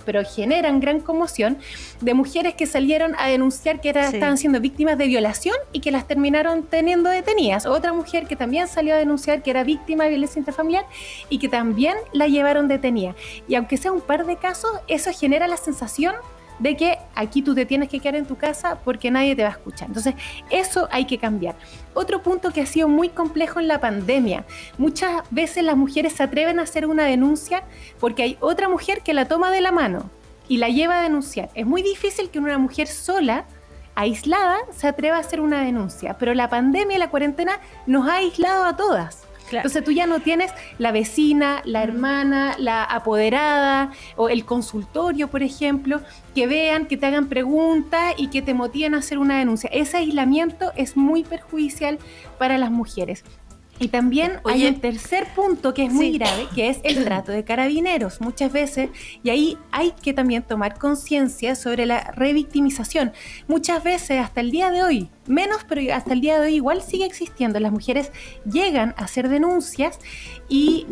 pero generan gran conmoción, de mujeres que salieron a denunciar que estaban siendo víctimas de violación y que las terminaron teniendo detenidas. Otra mujer que también salió a denunciar que era víctima de violencia intrafamiliar y que también la llevaron detenida. Y aunque sea un par de casos, eso genera la sensación de que aquí tú te tienes que quedar en tu casa porque nadie te va a escuchar. Entonces, eso hay que cambiar. Otro punto que ha sido muy complejo en la pandemia. Muchas veces las mujeres se atreven a hacer una denuncia porque hay otra mujer que la toma de la mano y la lleva a denunciar. Es muy difícil que una mujer sola, aislada, se atreva a hacer una denuncia, pero la pandemia y la cuarentena nos ha aislado a todas. Claro. Entonces tú ya no tienes la vecina, la hermana, la apoderada o el consultorio, por ejemplo, que vean, que te hagan preguntas y que te motiven a hacer una denuncia. Ese aislamiento es muy perjudicial para las mujeres. Y también hay un tercer punto que es muy grave, que es el trato de Carabineros, muchas veces, y ahí hay que también tomar conciencia sobre la revictimización. Muchas veces, hasta el día de hoy, menos, pero hasta el día de hoy igual sigue existiendo. Las mujeres llegan a hacer denuncias y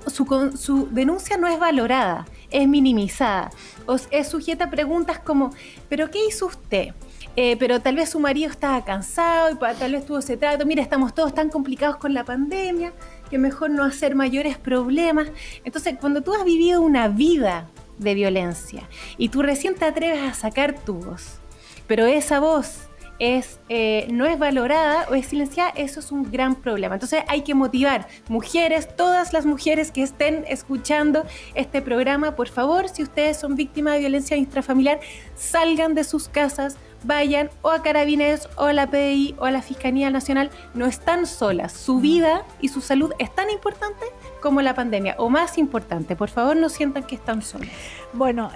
su denuncia no es valorada, es minimizada, o es sujeta a preguntas como, ¿pero qué hizo usted? Pero tal vez su marido estaba cansado y tal vez tuvo ese trato. Mira, estamos todos tan complicados con la pandemia que mejor no hacer mayores problemas. Entonces, cuando tú has vivido una vida de violencia y tú recién te atreves a sacar tu voz, pero esa voz no es valorada o es silenciada, eso es un gran problema. Entonces hay que motivar mujeres, todas las mujeres que estén escuchando este programa, por favor, si ustedes son víctimas de violencia intrafamiliar, salgan de sus casas, vayan o a Carabineros o a la PDI o a la Fiscalía Nacional. No están solas, su vida y su salud es tan importante como la pandemia, o más importante. Por favor, no sientan que están solas. Bueno,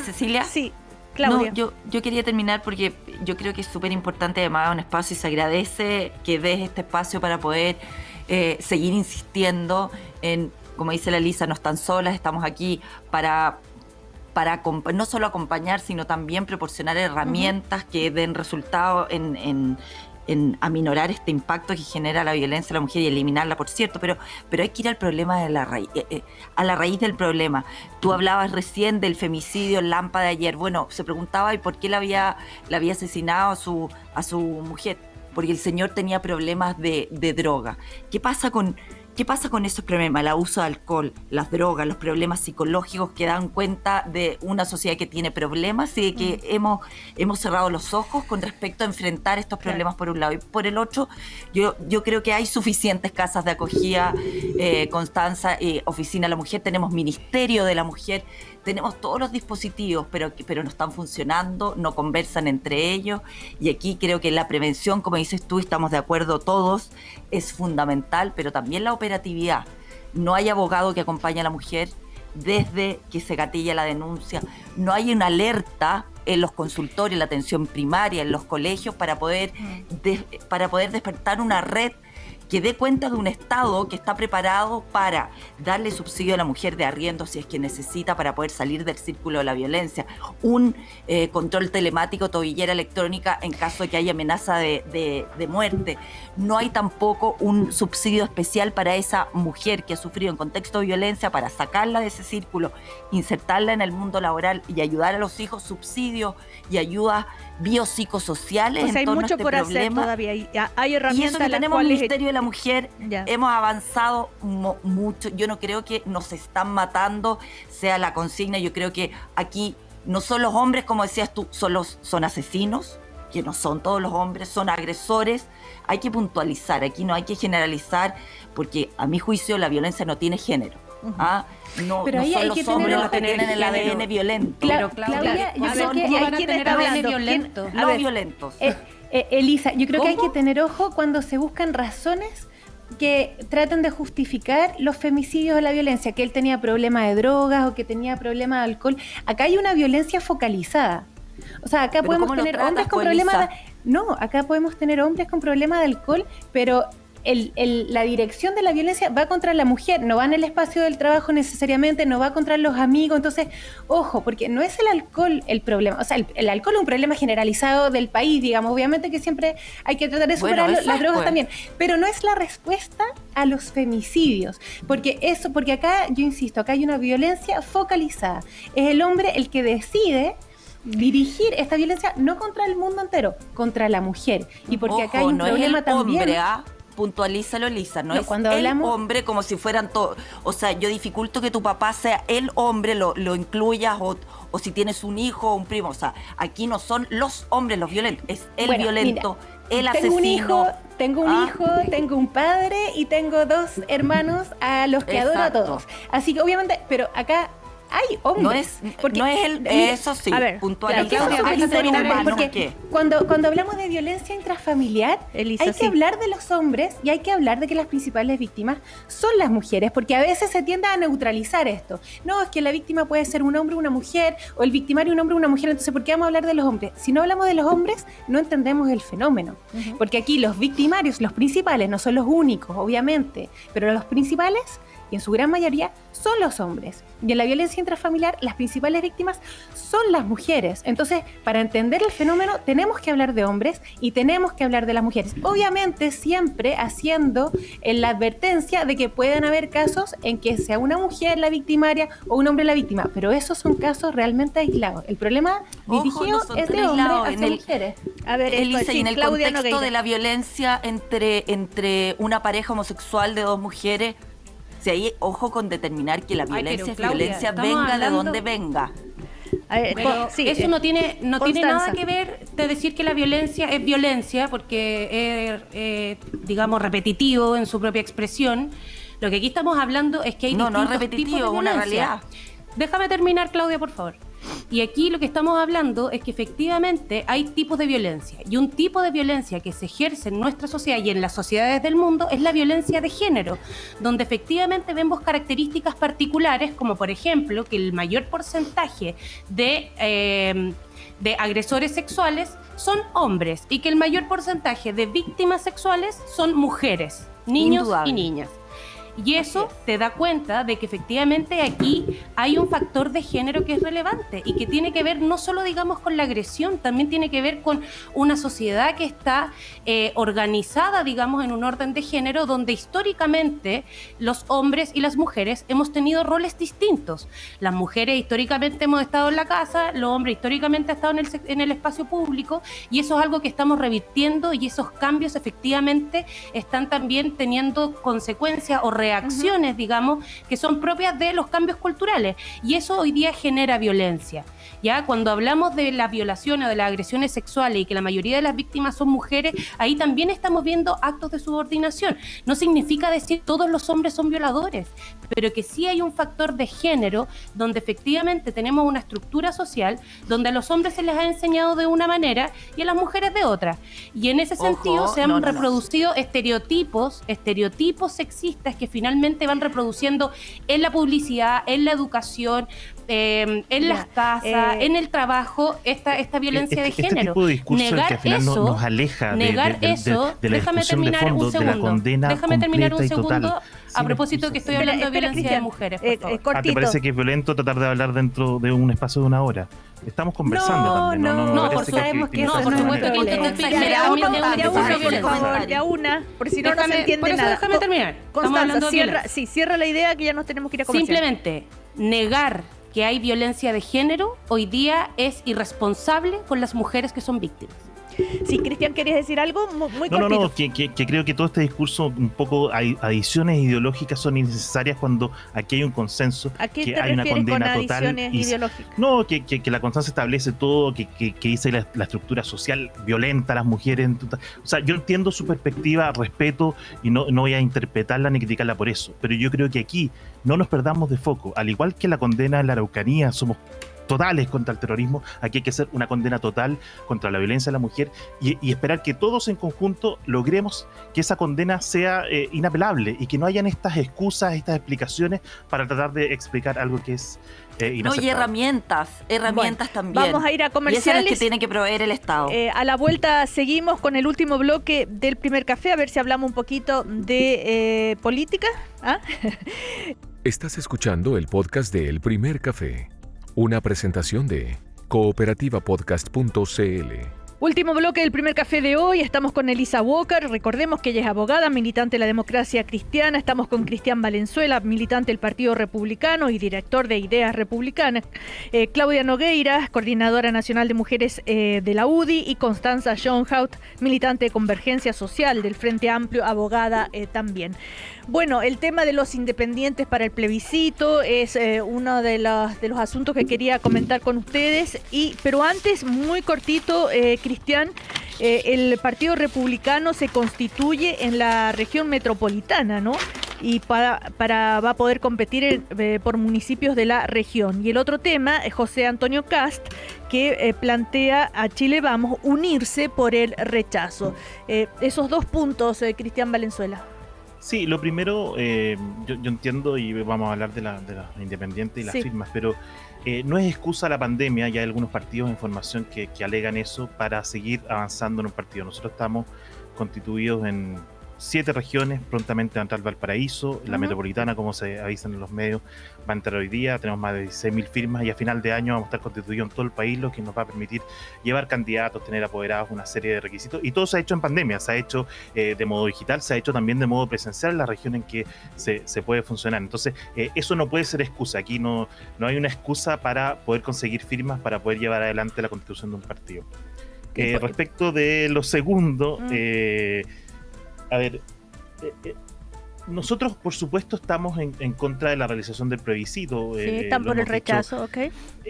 Cecilia. Sí. Claudia. No, yo quería terminar porque yo creo que es súper importante, además, un espacio, y se agradece que des este espacio para poder seguir insistiendo en, como dice la Lisa, no están solas, estamos aquí para no solo acompañar, sino también proporcionar herramientas que den resultado en aminorar este impacto que genera la violencia a la mujer y eliminarla, por cierto, pero hay que ir al problema de la raíz, a la raíz del problema. Tú hablabas recién del femicidio en Lampa de ayer. Bueno, se preguntaba ¿y por qué la había asesinado a su mujer? Porque el señor tenía problemas de droga. ¿Qué pasa con esos problemas? El abuso de alcohol, las drogas, los problemas psicológicos que dan cuenta de una sociedad que tiene problemas y de que hemos cerrado los ojos con respecto a enfrentar estos problemas por un lado. Y por el otro, yo creo que hay suficientes casas de acogida, Constanza, Oficina de la Mujer, tenemos Ministerio de la Mujer, tenemos todos los dispositivos, pero no están funcionando, no conversan entre ellos, y aquí creo que la prevención, como dices tú, estamos de acuerdo todos, es fundamental, pero también la operatividad. No hay abogado que acompañe a la mujer desde que se gatilla la denuncia, no hay una alerta en los consultorios, en la atención primaria, en los colegios, para poder despertar una red que dé cuenta de un Estado que está preparado para darle subsidio a la mujer de arriendo si es que necesita para poder salir del círculo de la violencia, un control telemático, tobillera electrónica en caso de que haya amenaza de muerte. No hay tampoco un subsidio especial para esa mujer que ha sufrido en contexto de violencia, para sacarla de ese círculo, insertarla en el mundo laboral y ayudar a los hijos, subsidios y ayudas biopsicosociales. Pues en hay torno mucho a este por problema. Hacer todavía. Hay herramientas. Y eso que tenemos el Ministerio de la la mujer Ya. hemos avanzado mucho. Yo no creo que nos están matando, sea la consigna. Yo creo que aquí no son los hombres, como decías tú, son asesinos, que no son todos los hombres, son agresores. Hay que puntualizar, aquí no hay que generalizar, porque a mi juicio la violencia no tiene género. No, Pero no ahí son hay los que tener hombres ojo. los que tienen el ADN violento. Pero Claudia, yo creo que ¿cómo hay van a quien tener está ADN hablando? violento? A Los ver. violentos. Elisa, yo creo que hay ¿Cómo? que tener ojo cuando se buscan razones que traten de justificar los femicidios o la violencia, que él tenía problemas de drogas o que tenía problemas de alcohol. Acá hay una violencia focalizada. O sea, acá ¿Pero podemos cómo lo tener tratas, hombres con pues, problemas de... Elisa? No, acá podemos tener hombres con problemas de alcohol, pero la dirección de la violencia va contra la mujer, no va en el espacio del trabajo necesariamente, no va contra los amigos. Entonces, ojo, porque no es el alcohol el problema. O sea, el alcohol es un problema generalizado del país, digamos. Obviamente que siempre hay que tratar de superarlo, Bueno, las drogas pues. también. Pero no es la respuesta a los femicidios. Porque acá, yo insisto, acá hay una violencia focalizada. Es el hombre el que decide dirigir esta violencia no contra el mundo entero, contra la mujer. Y porque acá hay un no problema es el también. hombre, puntualízalo, Lisa, no, No, es cuando el hablamos- hombre como si fueran todos. O sea, yo dificulto que tu papá sea el hombre, lo incluyas, o si tienes un hijo o un primo. O sea, aquí no son los hombres los violentos, es el Bueno, violento, el Tengo un asesino. hijo, tengo un padre y tengo 2 hermanos a los que adoro a Exacto. todos. Así que obviamente, pero acá hay hombres. No es el, mira, eso sí, a ver, puntualiza. Claudia, Hay deja ser terminar humano, porque ¿qué? cuando hablamos de violencia intrafamiliar, Elisa, hay sí. que hablar de los hombres y hay que hablar de que las principales víctimas son las mujeres, porque a veces se tiende a neutralizar esto. No, es que la víctima puede ser un hombre o una mujer, o el victimario un hombre o una mujer, entonces ¿por qué vamos a hablar de los hombres? Si no hablamos de los hombres, no entendemos el fenómeno, porque aquí los victimarios, los principales, no son los únicos, obviamente, pero los principales, y en su gran mayoría, son los hombres. Y en la violencia intrafamiliar, las principales víctimas son las mujeres. Entonces, para entender el fenómeno, tenemos que hablar de hombres y tenemos que hablar de las mujeres. Obviamente, siempre haciendo la advertencia de que pueden haber casos en que sea una mujer la victimaria o un hombre la víctima, pero esos son casos realmente aislados. El problema Ojo, dirigido no son es de aislados. hombres hacia mujeres. A ver, Elisa, y en el Claudia contexto Nogueira. de la violencia entre una pareja homosexual de 2 mujeres, si hay ojo con determinar que la pero, violencia es Claudia, violencia, estamos venga hablando- de donde venga. A ver, Pero sí, eso no tiene Constanza. nada que ver de decir que la violencia es violencia, porque es, digamos, repetitivo en su propia expresión. Lo que aquí estamos hablando es que hay No es distintos repetitivo, tipos de es una violencia. realidad. Déjame terminar, Claudia, por favor. Y aquí lo que estamos hablando es que efectivamente hay tipos de violencia. Y un tipo de violencia que se ejerce en nuestra sociedad y en las sociedades del mundo es la violencia de género, donde efectivamente vemos características particulares, como por ejemplo que el mayor porcentaje de agresores sexuales son hombres y que el mayor porcentaje de víctimas sexuales son mujeres, niños Indudable. y niñas. Y eso te da cuenta de que efectivamente aquí hay un factor de género que es relevante y que tiene que ver no solo, digamos, con la agresión, también tiene que ver con una sociedad que está organizada, digamos, en un orden de género donde históricamente los hombres y las mujeres hemos tenido roles distintos. Las mujeres históricamente hemos estado en la casa, los hombres históricamente han estado en el espacio público, y eso es algo que estamos revirtiendo, y esos cambios efectivamente están también teniendo consecuencias o reacciones, digamos, que son propias de los cambios culturales, y eso hoy día genera violencia. Ya cuando hablamos de las violaciones o de las agresiones sexuales y que la mayoría de las víctimas son mujeres, ahí también estamos viendo actos de subordinación. No significa decir todos los hombres son violadores, pero que sí hay un factor de género donde efectivamente tenemos una estructura social donde a los hombres se les ha enseñado de una manera y a las mujeres de otra. Y en ese sentido se han reproducido estereotipos sexistas que finalmente van reproduciendo en la publicidad, en la educación, en las casas, en el trabajo, esta violencia de género. Este tipo de discurso Negar que al final eso, nos aleja negar de eso, la déjame discusión de terminar fondo, un de la segundo. condena Déjame terminar completa un y total. segundo a propósito de que estoy hablando de violencia de mujeres, por favor. ¿Te cortito. parece que es violento tratar de hablar dentro de un espacio de 1 hora? Estamos conversando también. no, me por parece sabemos que no, eso por no es supuesto que problema. intento Ya, exagerar uno, también por favor, ya una, porque si no, no se entiende por eso nada. déjame terminar. Estamos hablando Constanza, de violencia. cierra la idea que ya nos tenemos que ir a comercial. Simplemente negar que hay violencia de género hoy día es irresponsable con las mujeres que son víctimas. Sí, Cristian, ¿querías decir algo? Muy No, cortito. que creo que todo este discurso, un poco adiciones ideológicas son innecesarias cuando aquí hay un consenso, ¿A qué que te hay una refieres con condena total. adiciones ideológicas? No, que la constancia establece todo, que dice la estructura social violenta a las mujeres. O sea, yo entiendo su perspectiva, respeto y no voy a interpretarla ni criticarla por eso, pero yo creo que aquí no nos perdamos de foco. Al igual que la condena en la Araucanía, somos totales contra el terrorismo, aquí hay que hacer una condena total contra la violencia de la mujer y esperar que todos en conjunto logremos que esa condena sea inapelable y que no hayan estas excusas, estas explicaciones para tratar de explicar algo que es inaceptable. No, y herramientas Bueno, también. vamos a ir a Y esas comerciales. las que tiene que proveer el Estado. A la vuelta seguimos con el último bloque del primer café, a ver si hablamos un poquito de política. ¿Ah? Estás escuchando el podcast de El Primer Café, una presentación de cooperativapodcast.cl. Último bloque del primer café de hoy. Estamos con Elisa Walker. Recordemos que ella es abogada, militante de la democracia cristiana. Estamos con Cristian Valenzuela, militante del Partido Republicano y director de Ideas Republicanas. Claudia Nogueira, coordinadora nacional de mujeres de la UDI. Y Constanza Schoenhout, militante de Convergencia Social del Frente Amplio, abogada también. Bueno, el tema de los independientes para el plebiscito es uno de los asuntos que quería comentar con ustedes. Pero antes, muy cortito, Cristian, el Partido Republicano se constituye en la región metropolitana, ¿no? Y va a poder competir por municipios de la región. Y el otro tema es José Antonio Kast, que plantea a Chile Vamos unirse por el rechazo. Esos dos puntos, Cristian Valenzuela. Sí, lo primero, yo entiendo y vamos a hablar de la independiente y las firmas, pero no es excusa la pandemia. Ya hay algunos partidos en formación que alegan eso para seguir avanzando en un partido. Nosotros estamos constituidos en 7 regiones, prontamente va a entrar Valparaíso, la metropolitana, como se avisan en los medios, va a entrar hoy día, tenemos más de 16.000 firmas y a final de año vamos a estar constituidos en todo el país, lo que nos va a permitir llevar candidatos, tener apoderados, una serie de requisitos, y todo se ha hecho en pandemia, se ha hecho de modo digital, se ha hecho también de modo presencial en la región en que se puede funcionar. Entonces, eso no puede ser excusa, aquí no hay una excusa para poder conseguir firmas, para poder llevar adelante la constitución de un partido. Respecto de lo segundo, a ver, nosotros por supuesto estamos en contra de la realización del plebiscito. Sí, están por el rechazo, ¿ok?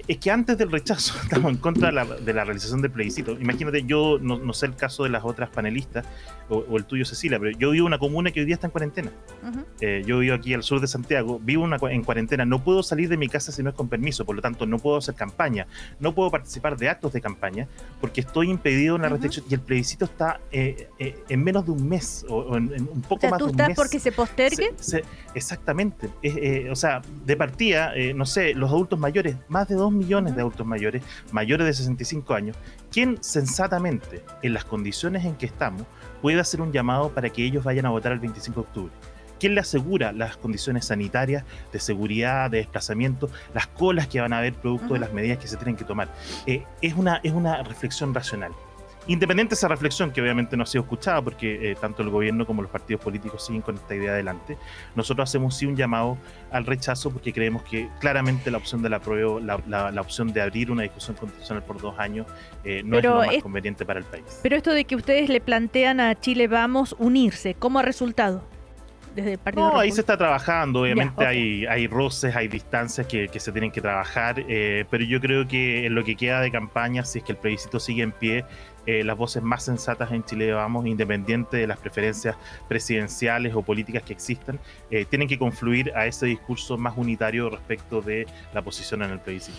Es que antes del rechazo estamos en contra de la realización del plebiscito. Imagínate, yo no sé el caso de las otras panelistas, o el tuyo, Cecilia, pero yo vivo en una comuna que hoy día está en cuarentena. Yo vivo aquí al sur de Santiago, vivo en cuarentena, no puedo salir de mi casa si no es con permiso, por lo tanto no puedo hacer campaña, no puedo participar de actos de campaña, porque estoy impedido en la restricción, y el plebiscito está en menos de un mes, o en un poco más de un mes. ¿Tú estás porque se postergue? Exactamente. O sea, de partida, no sé, los adultos mayores, más de 2 millones de adultos mayores de 65 años, ¿quién sensatamente, en las condiciones en que estamos, puede hacer un llamado para que ellos vayan a votar el 25 de octubre? ¿Quién le asegura las condiciones sanitarias, de seguridad, de desplazamiento, las colas que van a haber producto de las medidas que se tienen que tomar? Es una reflexión racional. Independiente de esa reflexión, que obviamente no ha sido escuchada porque tanto el gobierno como los partidos políticos siguen con esta idea adelante, nosotros hacemos sí un llamado al rechazo porque creemos que claramente la opción del apruebo, la opción de abrir una discusión constitucional por 2 años no es lo más conveniente para el país. Pero esto de que ustedes le plantean a Chile Vamos unirse, ¿cómo ha resultado? Desde el Partido Republicano. Ahí se está trabajando, obviamente hay roces, hay distancias que se tienen que trabajar, pero yo creo que en lo que queda de campaña, si es que el plebiscito sigue en pie, las voces más sensatas en Chile Vamos, independiente de las preferencias presidenciales o políticas que existan, tienen que confluir a ese discurso más unitario respecto de la posición en el plebiscito.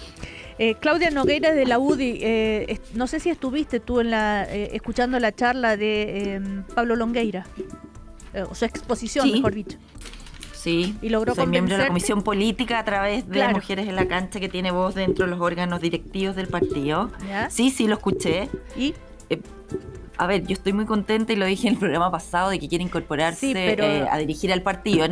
Claudia Nogueira de la UDI, no sé si estuviste tú escuchando la charla de Pablo Longueira, o su exposición, mejor dicho. Sí, y logró soy miembro de la comisión política a través de Mujeres en la Cancha, que tiene voz dentro de los órganos directivos del partido. ¿Ya? Sí, lo escuché. ¿Y? A ver, yo estoy muy contenta y lo dije en el programa pasado de que quiere incorporarse a dirigir al partido.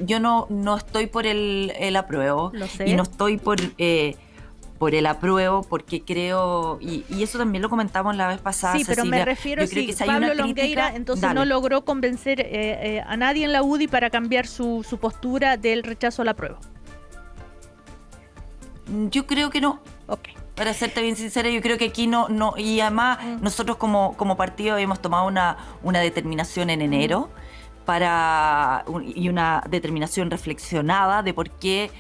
Yo no estoy por el apruebo y no estoy por el apruebo porque creo, y eso también lo comentamos la vez pasada, sí, Cecilia, pero me refiero si Pablo Longueira entonces no logró convencer a nadie en la UDI para cambiar su postura del rechazo al apruebo. Yo creo que no. Ok. Para serte bien sincera, yo creo que aquí no y además nosotros como partido habíamos tomado una determinación en enero y una determinación reflexionada de por qué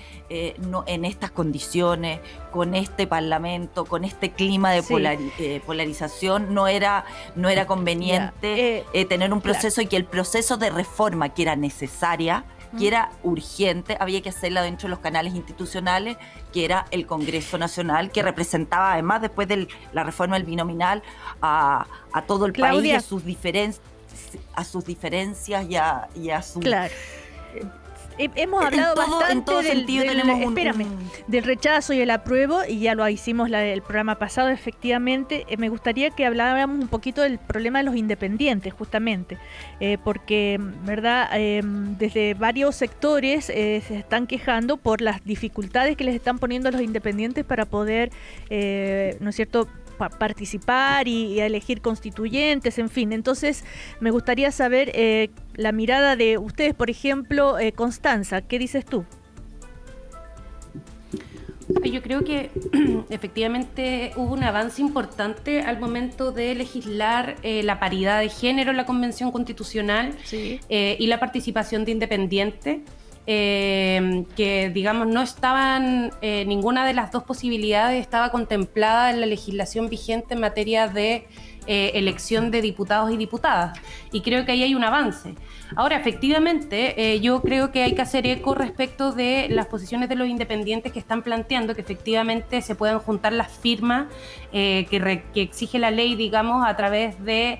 no, en estas condiciones, con este parlamento, con este clima de polarización, no era conveniente tener un proceso, y que el proceso de reforma que era necesaria, que era urgente, había que hacerla dentro de los canales institucionales, que era el Congreso Nacional, que representaba, además, después de la reforma del binominal, a todo el país y a sus diferencias y a su... Claro. Hemos hablado bastante del rechazo y el apruebo, y ya lo hicimos el programa pasado, efectivamente. Me gustaría que habláramos un poquito del problema de los independientes, justamente, porque, ¿verdad? Desde varios sectores se están quejando por las dificultades que les están poniendo a los independientes para poder, ¿no es cierto?, participar y elegir constituyentes, en fin. Entonces, me gustaría saber la mirada de ustedes, por ejemplo, Constanza, ¿qué dices tú? Yo creo que efectivamente hubo un avance importante al momento de legislar la paridad de género en la Convención Constitucional, y la participación de independientes. Que digamos no estaban, ninguna de las dos posibilidades estaba contemplada en la legislación vigente en materia de elección de diputados y diputadas, y creo que ahí hay un avance. Ahora, efectivamente, yo creo que hay que hacer eco respecto de las posiciones de los independientes que están planteando que efectivamente se puedan juntar las firmas que exige la ley, digamos, a través de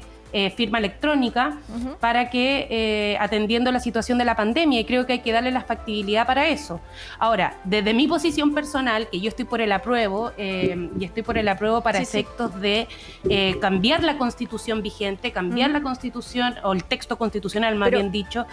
firma electrónica, para que, atendiendo la situación de la pandemia, y creo que hay que darle la factibilidad para eso. Ahora, desde mi posición personal, que yo estoy por el apruebo, y estoy por el apruebo para efectos de cambiar la constitución vigente, cambiar la constitución, o el texto constitucional, más bien dicho,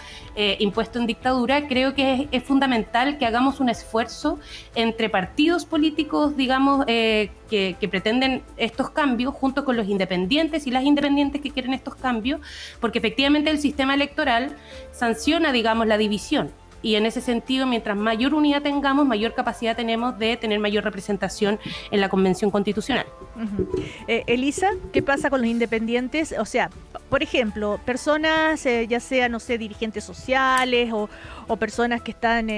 impuesto en dictadura, creo que es fundamental que hagamos un esfuerzo entre partidos políticos, digamos, que pretenden estos cambios, junto con los independientes y las independientes que quieren estos cambios, porque efectivamente el sistema electoral sanciona, digamos, la división, y en ese sentido, mientras mayor unidad tengamos, mayor capacidad tenemos de tener mayor representación en la Convención Constitucional. Elisa, ¿qué pasa con los independientes? O sea, por ejemplo, personas, ya sea, no sé, dirigentes sociales o personas que están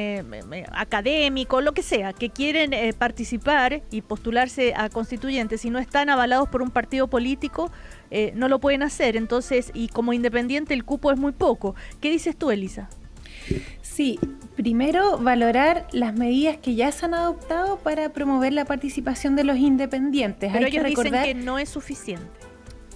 académicos, lo que sea, que quieren participar y postularse a constituyentes, si no están avalados por un partido político, no lo pueden hacer. Entonces, y como independiente el cupo es muy poco. ¿Qué dices tú, Elisa? Sí, primero valorar las medidas que ya se han adoptado para promover la participación de los independientes. Pero ellos dicen que no es suficiente.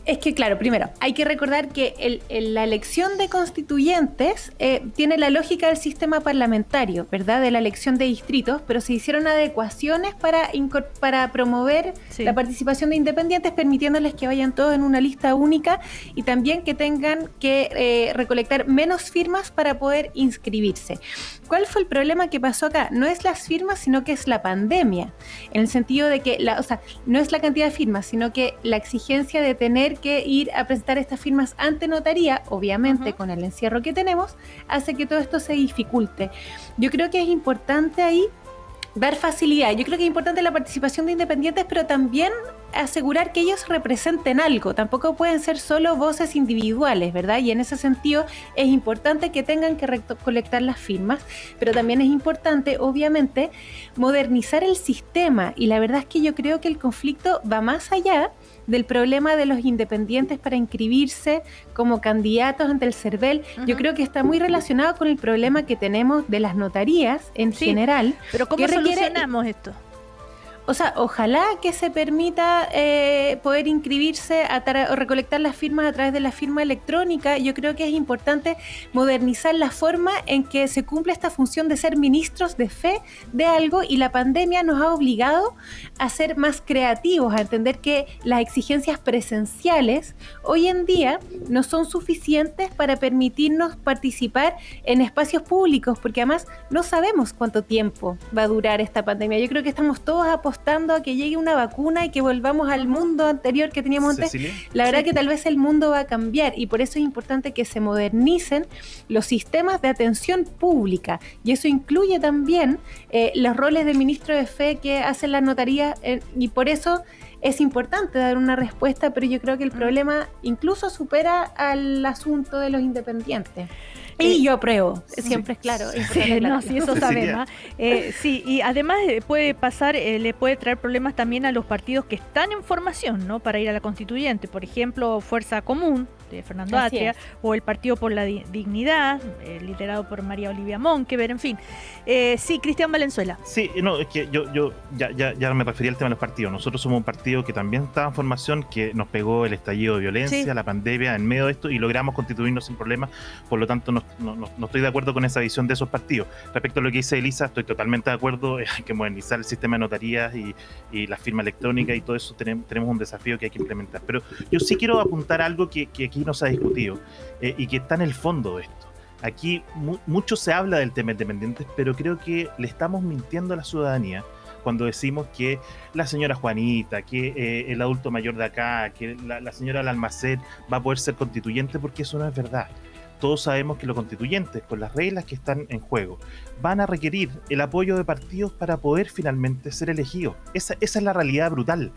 Es que, claro, primero, hay que recordar que la elección de constituyentes tiene la lógica del sistema parlamentario, ¿verdad? De la elección de distritos, pero se hicieron adecuaciones para promover la participación de independientes, permitiéndoles que vayan todos en una lista única, y también que tengan que recolectar menos firmas para poder inscribirse. ¿Cuál fue el problema que pasó acá? No es las firmas, sino que es la pandemia, en el sentido de que, no es la cantidad de firmas, sino que la exigencia de tener que ir a presentar estas firmas ante notaría, obviamente con el encierro que tenemos, hace que todo esto se dificulte. Yo creo que es importante ahí dar facilidad. Yo creo que es importante la participación de independientes, pero también asegurar que ellos representen algo. Tampoco pueden ser solo voces individuales, ¿verdad? Y en ese sentido es importante que tengan que recolectar las firmas, pero también es importante, obviamente, modernizar el sistema. Y la verdad es que yo creo que el conflicto va más allá del problema de los independientes para inscribirse como candidatos ante el CERVEL. Yo creo que está muy relacionado con el problema que tenemos de las notarías en general. Pero ¿cómo solucionamos esto? O sea, ojalá que se permita poder inscribirse o recolectar las firmas a través de la firma electrónica. Yo creo que es importante modernizar la forma en que se cumple esta función de ser ministros de fe de algo, y la pandemia nos ha obligado a ser más creativos, a entender que las exigencias presenciales hoy en día no son suficientes para permitirnos participar en espacios públicos, porque además no sabemos cuánto tiempo va a durar esta pandemia. Yo creo que estamos todos apostando apostando a que llegue una vacuna y que volvamos al mundo anterior que teníamos antes, Cecilia. la verdad que tal vez el mundo va a cambiar y por eso es importante que se modernicen los sistemas de atención pública y eso incluye también los roles del ministro de Fe que hacen las notarías y por eso es importante dar una respuesta, pero yo creo que el problema incluso supera al asunto de los independientes. Y yo apruebo, siempre es claro. Es Sí, importante no, sí, eso Cecilia. sabemos. Sí, y además puede pasar, le puede traer problemas también a los partidos que están en formación, ¿no? Para ir a la constituyente. Por ejemplo, Fuerza Común, de Fernando Así Atria, es. o el Partido por la Dignidad, liderado por María Olivia Monkever, en fin. Sí, Cristian Valenzuela. Sí, no, es que yo ya me refería al tema de los partidos. Nosotros somos un partido que también estaba en formación, que nos pegó el estallido de violencia, Sí. la pandemia, en medio de esto, y logramos constituirnos sin problemas. Por lo tanto, no estoy de acuerdo con esa visión de esos partidos. Respecto a lo que dice Elisa, estoy totalmente de acuerdo. Hay que modernizar el sistema de notarías y la firma electrónica y todo eso. Tenemos un desafío que hay que implementar. Pero yo sí quiero apuntar algo que aquí no se ha discutido y que está en el fondo de esto. Aquí mucho se habla del tema independientes, pero creo que le estamos mintiendo a la ciudadanía cuando decimos que la señora Juanita, que el adulto mayor de acá, que la señora del almacén va a poder ser constituyente, porque eso no es verdad. Todos sabemos que los constituyentes, con las reglas que están en juego, van a requerir el apoyo de partidos para poder finalmente ser elegidos. Esa es la realidad brutal.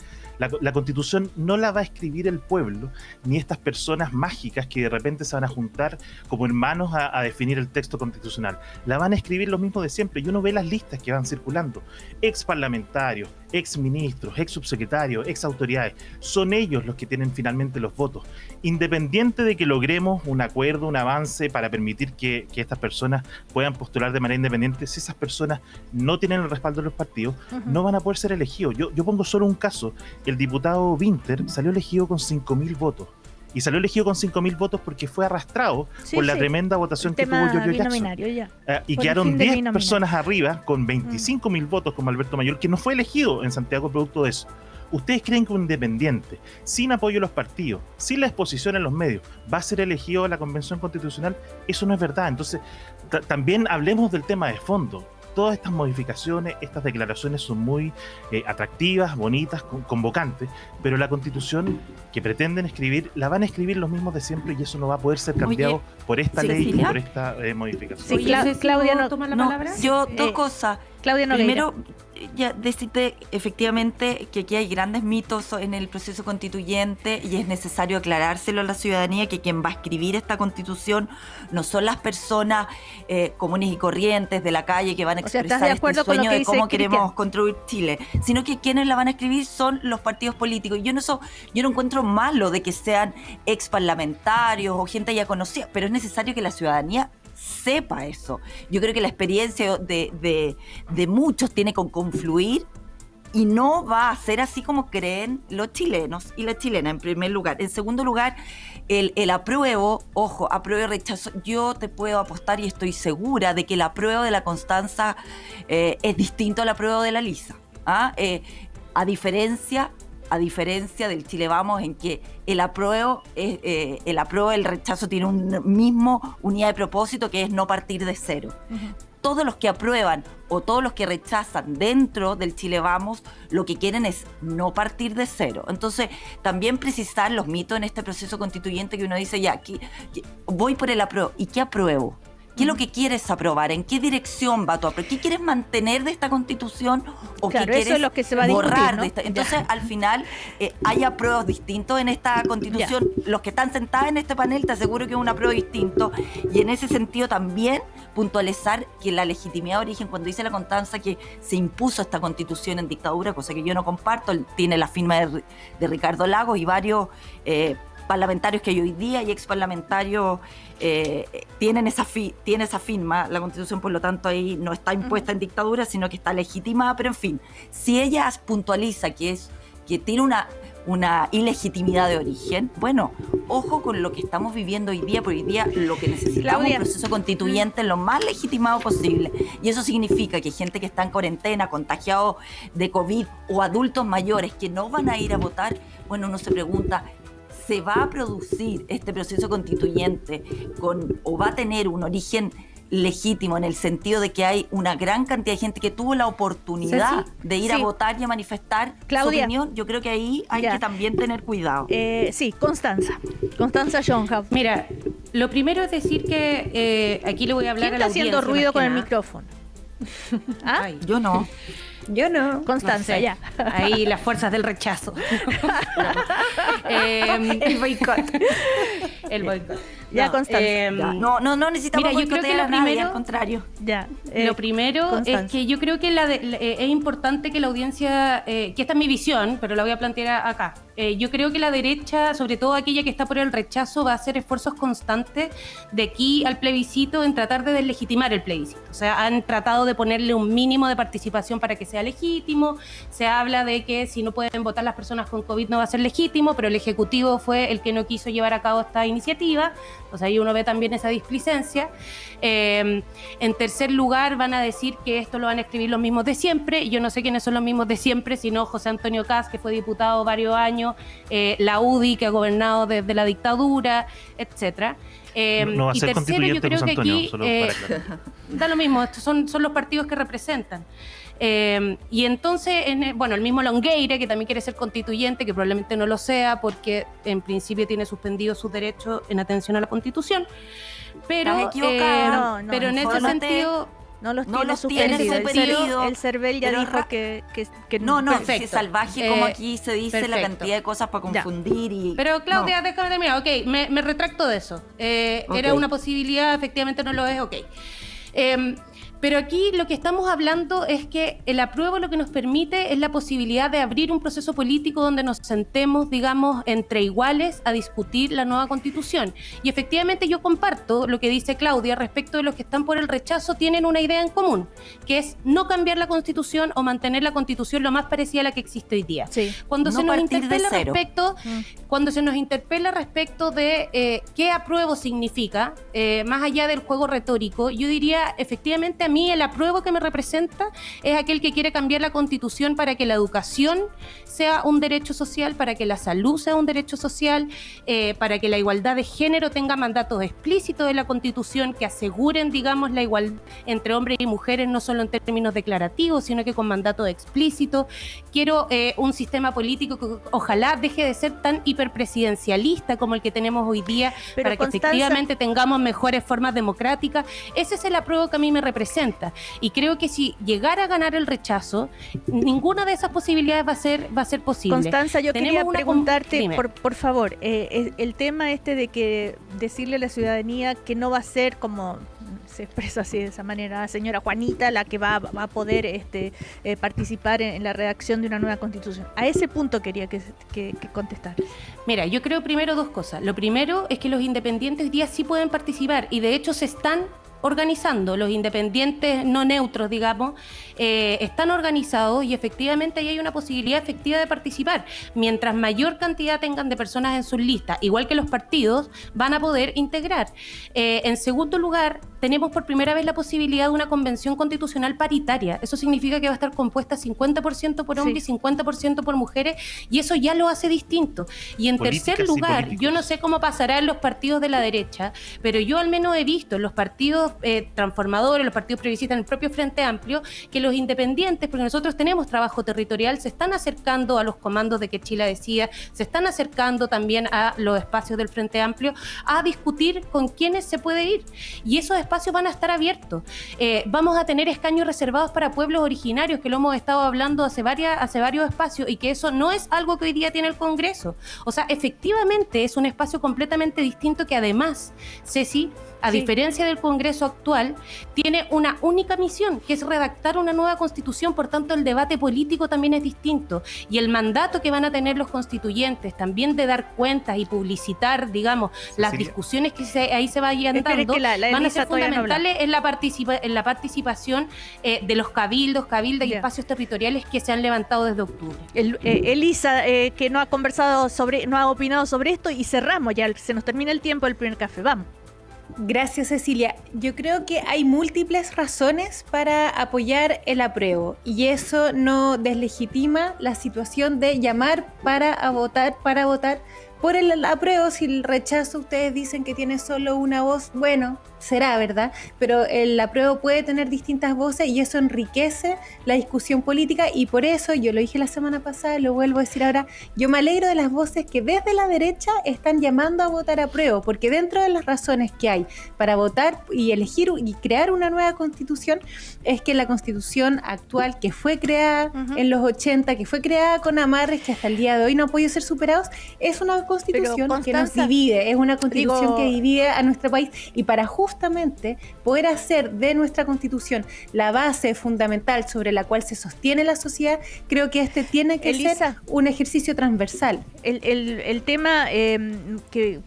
La Constitución no la va a escribir el pueblo, ni estas personas mágicas que de repente se van a juntar como hermanos a definir el texto constitucional. La van a escribir los mismos de siempre. Y uno ve las listas que van circulando. Ex parlamentarios, ex ministros, ex subsecretarios, ex autoridades. Son ellos los que tienen finalmente los votos. Independiente de que logremos un acuerdo, un avance para permitir que estas personas puedan postular de manera independiente, si esas personas no tienen el respaldo de los partidos, no van a poder ser elegidos. Yo pongo solo un caso. El diputado Winter salió elegido con 5.000 votos. Y salió elegido con 5.000 votos porque fue arrastrado por la tremenda votación que tuvo Giorgio Jackson. Y Por quedaron el fin del 10 binominario. personas arriba con 25.000 votos como Alberto Mayor, que no fue elegido en Santiago producto de eso. ¿Ustedes creen que un independiente, sin apoyo de los partidos, sin la exposición en los medios, va a ser elegido a la Convención Constitucional? Eso no es verdad. Entonces, también hablemos del tema de fondo. Todas estas modificaciones, estas declaraciones son muy atractivas, bonitas, convocantes, pero la Constitución que pretenden escribir, la van a escribir los mismos de siempre y eso no va a poder ser cambiado por esta ley y Cecilia. por esta modificación. Sí, Oye, Ceci, Claudia, ¿puedo no- tomar la No, palabra? yo dos cosas. Claudia Nogueira. Primero, ya decirte efectivamente que aquí hay grandes mitos en el proceso constituyente y es necesario aclarárselo a la ciudadanía que quien va a escribir esta constitución no son las personas comunes y corrientes de la calle que van a O sea, ¿estás expresar de acuerdo este con lo sueño que de dice cómo Cristian? queremos construir Chile, sino que quienes la van a escribir son los partidos políticos. Y yo no encuentro malo de que sean ex parlamentarios o gente ya conocida, pero es necesario que la ciudadanía sepa eso. Yo creo que la experiencia de muchos tiene que confluir y no va a ser así como creen los chilenos y las chilenas en primer lugar. En segundo lugar, el apruebo, ojo, apruebo y rechazo. Yo te puedo apostar y estoy segura de que el apruebo de la Constanza es distinto al apruebo de la Lisa. A diferencia del Chile Vamos, en que el apruebo, el rechazo tiene un mismo unidad de propósito, que es no partir de cero. Todos los que aprueban o todos los que rechazan dentro del Chile Vamos, lo que quieren es no partir de cero. Entonces, también precisar los mitos en este proceso constituyente que uno dice, ya, aquí voy por el apruebo. ¿Y qué apruebo? ¿Qué es lo que quieres aprobar? ¿En qué dirección va tu apruebo? ¿Qué quieres mantener de esta Constitución o Claro, qué eso quieres es lo que se va a discutir, borrar ¿no? de esta? Entonces, al final, hay apruebos distintos en esta Constitución. Los que están sentados en este panel, te aseguro que es un apruebo distinto. Y en ese sentido también puntualizar que la legitimidad de origen, cuando dice la Constanza que se impuso esta Constitución en dictadura, cosa que yo no comparto, tiene la firma de Ricardo Lagos y varios parlamentarios que hay hoy día y ex parlamentarios tiene esa firma. La Constitución, por lo tanto, ahí no está impuesta en dictadura, sino que está legitimada. Pero en fin, si ella puntualiza que tiene una ilegitimidad de origen, bueno, ojo con lo que estamos viviendo hoy día, porque hoy día lo que necesitamos es Claudia. un proceso constituyente lo más legitimado posible. Y eso significa que gente que está en cuarentena, contagiados de COVID o adultos mayores que no van a ir a votar, bueno, uno se pregunta, ¿se va a producir este proceso constituyente o va a tener un origen legítimo en el sentido de que hay una gran cantidad de gente que tuvo la oportunidad de ir a votar y a manifestar su opinión, yo creo que ahí hay que también tener cuidado. Sí, Constanza Jonhaupt. Mira, lo primero es decir que aquí le voy a hablar a la audiencia. ¿Quién está haciendo ruido con el micrófono? ¿Ah? Yo no. Constanza, no sé. ya. Ahí las fuerzas del rechazo. El boicot. El boicot. Ya, Constanza. No necesitamos mira, yo creo que boicotear a nadie, al contrario. Ya. Lo primero Constanza. es que yo creo que es importante que la audiencia, que esta es mi visión, pero la voy a plantear acá. Yo creo que la derecha, sobre todo aquella que está por el rechazo, va a hacer esfuerzos constantes de aquí al plebiscito en tratar de deslegitimar el plebiscito. O sea, han tratado de ponerle un mínimo de participación para que sea legítimo. Se habla de que si no pueden votar las personas con COVID no va a ser legítimo, pero el Ejecutivo fue el que no quiso llevar a cabo esta iniciativa. O sea, ahí uno ve también esa displicencia. En tercer lugar, van a decir que esto lo van a escribir los mismos de siempre. Yo no sé quiénes son los mismos de siempre, sino José Antonio Kast, que fue diputado varios años, la UDI, que ha gobernado desde la dictadura, etcétera. No va a ser y tercero, yo constituyente creo José que Antonio, aquí solo para aclarar. da lo mismo, estos son los partidos que representan. Y entonces, el mismo Longueira, que también quiere ser constituyente, que probablemente no lo sea porque en principio tiene suspendido sus derechos en atención a la Constitución, pero, Estás equivocada. pero en ese sentido... No los No tiene los tiene suspendidos. El CERVEL ya dijo que No, Perfecto. si es salvaje como aquí se dice perfecto. la cantidad de cosas para confundir y... Pero Claudia, déjame terminar. Ok, me retracto de eso. Era una posibilidad, efectivamente no lo es, ok. Pero aquí lo que estamos hablando es que el apruebo lo que nos permite es la posibilidad de abrir un proceso político donde nos sentemos, digamos, entre iguales a discutir la nueva Constitución. Y efectivamente yo comparto lo que dice Claudia respecto de los que están por el rechazo, tienen una idea en común, que es no cambiar la Constitución o mantener la Constitución lo más parecida a la que existe hoy día. Sí. Cuando No se nos partir de interpela cero. cuando se nos interpela respecto de qué apruebo significa, más allá del juego retórico, yo diría, efectivamente, a mí el apruebo que me representa es aquel que quiere cambiar la Constitución para que la educación sea un derecho social, para que la salud sea un derecho social, para que la igualdad de género tenga mandatos explícitos de la Constitución que aseguren, digamos, la igualdad entre hombres y mujeres, no solo en términos declarativos, sino que con mandatos explícitos. Quiero un sistema político que ojalá deje de ser tan hiperpresidencialista como el que tenemos hoy día, Pero para que efectivamente tengamos mejores formas democráticas. Ese es el apruebo que a mí me representa. Y creo que si llegara a ganar el rechazo, ninguna de esas posibilidades va a ser posible. Constanza, yo quería preguntarte, Dime. por favor, el tema de que decirle a la ciudadanía que no va a ser como se expresa así de esa manera, señora Juanita, la que va a poder participar en la redacción de una nueva Constitución. A ese punto quería que contestar. Mira, yo creo primero dos cosas. Lo primero es que los independientes hoy día sí pueden participar y de hecho se están organizando. Los independientes no neutros, digamos, están organizados y efectivamente ahí hay una posibilidad efectiva de participar. Mientras mayor cantidad tengan de personas en sus listas, igual que los partidos, van a poder integrar. En segundo lugar, tenemos por primera vez la posibilidad de una convención constitucional paritaria. Eso significa que va a estar compuesta 50% por hombres y 50% por mujeres, y eso ya lo hace distinto. Y en tercer lugar, yo no sé cómo pasará en los partidos de la derecha, pero yo al menos he visto en los partidos transformadores, los partidos progresistas, en el propio Frente Amplio, que los independientes, porque nosotros tenemos trabajo territorial, se están acercando a los comandos de que Chile decía, se están acercando también a los espacios del Frente Amplio a discutir con quiénes se puede ir. Y esos espacios van a estar abiertos. Vamos a tener escaños reservados para pueblos originarios, que lo hemos estado hablando hace varios espacios, y que eso no es algo que hoy día tiene el Congreso. O sea, efectivamente es un espacio completamente distinto que además, Ceci, a diferencia del Congreso actual, tiene una única misión, que es redactar una nueva Constitución. Por tanto, el debate político también es distinto. Y el mandato que van a tener los constituyentes también de dar cuentas y publicitar, digamos, las discusiones que ahí se vayan dando, van a ser fundamentales en la participación de los cabildos y espacios territoriales que se han levantado desde octubre. Elisa, que no ha opinado sobre esto, y cerramos, ya se nos termina el tiempo del primer café. Vamos. Gracias, Cecilia. Yo creo que hay múltiples razones para apoyar el apruebo, y eso no deslegitima la situación de llamar para votar, por el apruebo, si el rechazo ustedes dicen que tiene solo una voz, bueno, será, ¿verdad? Pero el apruebo puede tener distintas voces y eso enriquece la discusión política, y por eso, yo lo dije la semana pasada, lo vuelvo a decir ahora, yo me alegro de las voces que desde la derecha están llamando a votar apruebo, porque dentro de las razones que hay para votar y elegir y crear una nueva constitución es que la constitución actual, que fue creada en los 80, que fue creada con amarres que hasta el día de hoy no han podido ser superados, es una constitución que nos divide, es una constitución que divide a nuestro país, y para justamente poder hacer de nuestra constitución la base fundamental sobre la cual se sostiene la sociedad, creo que este tiene que ser un ejercicio transversal. El tema que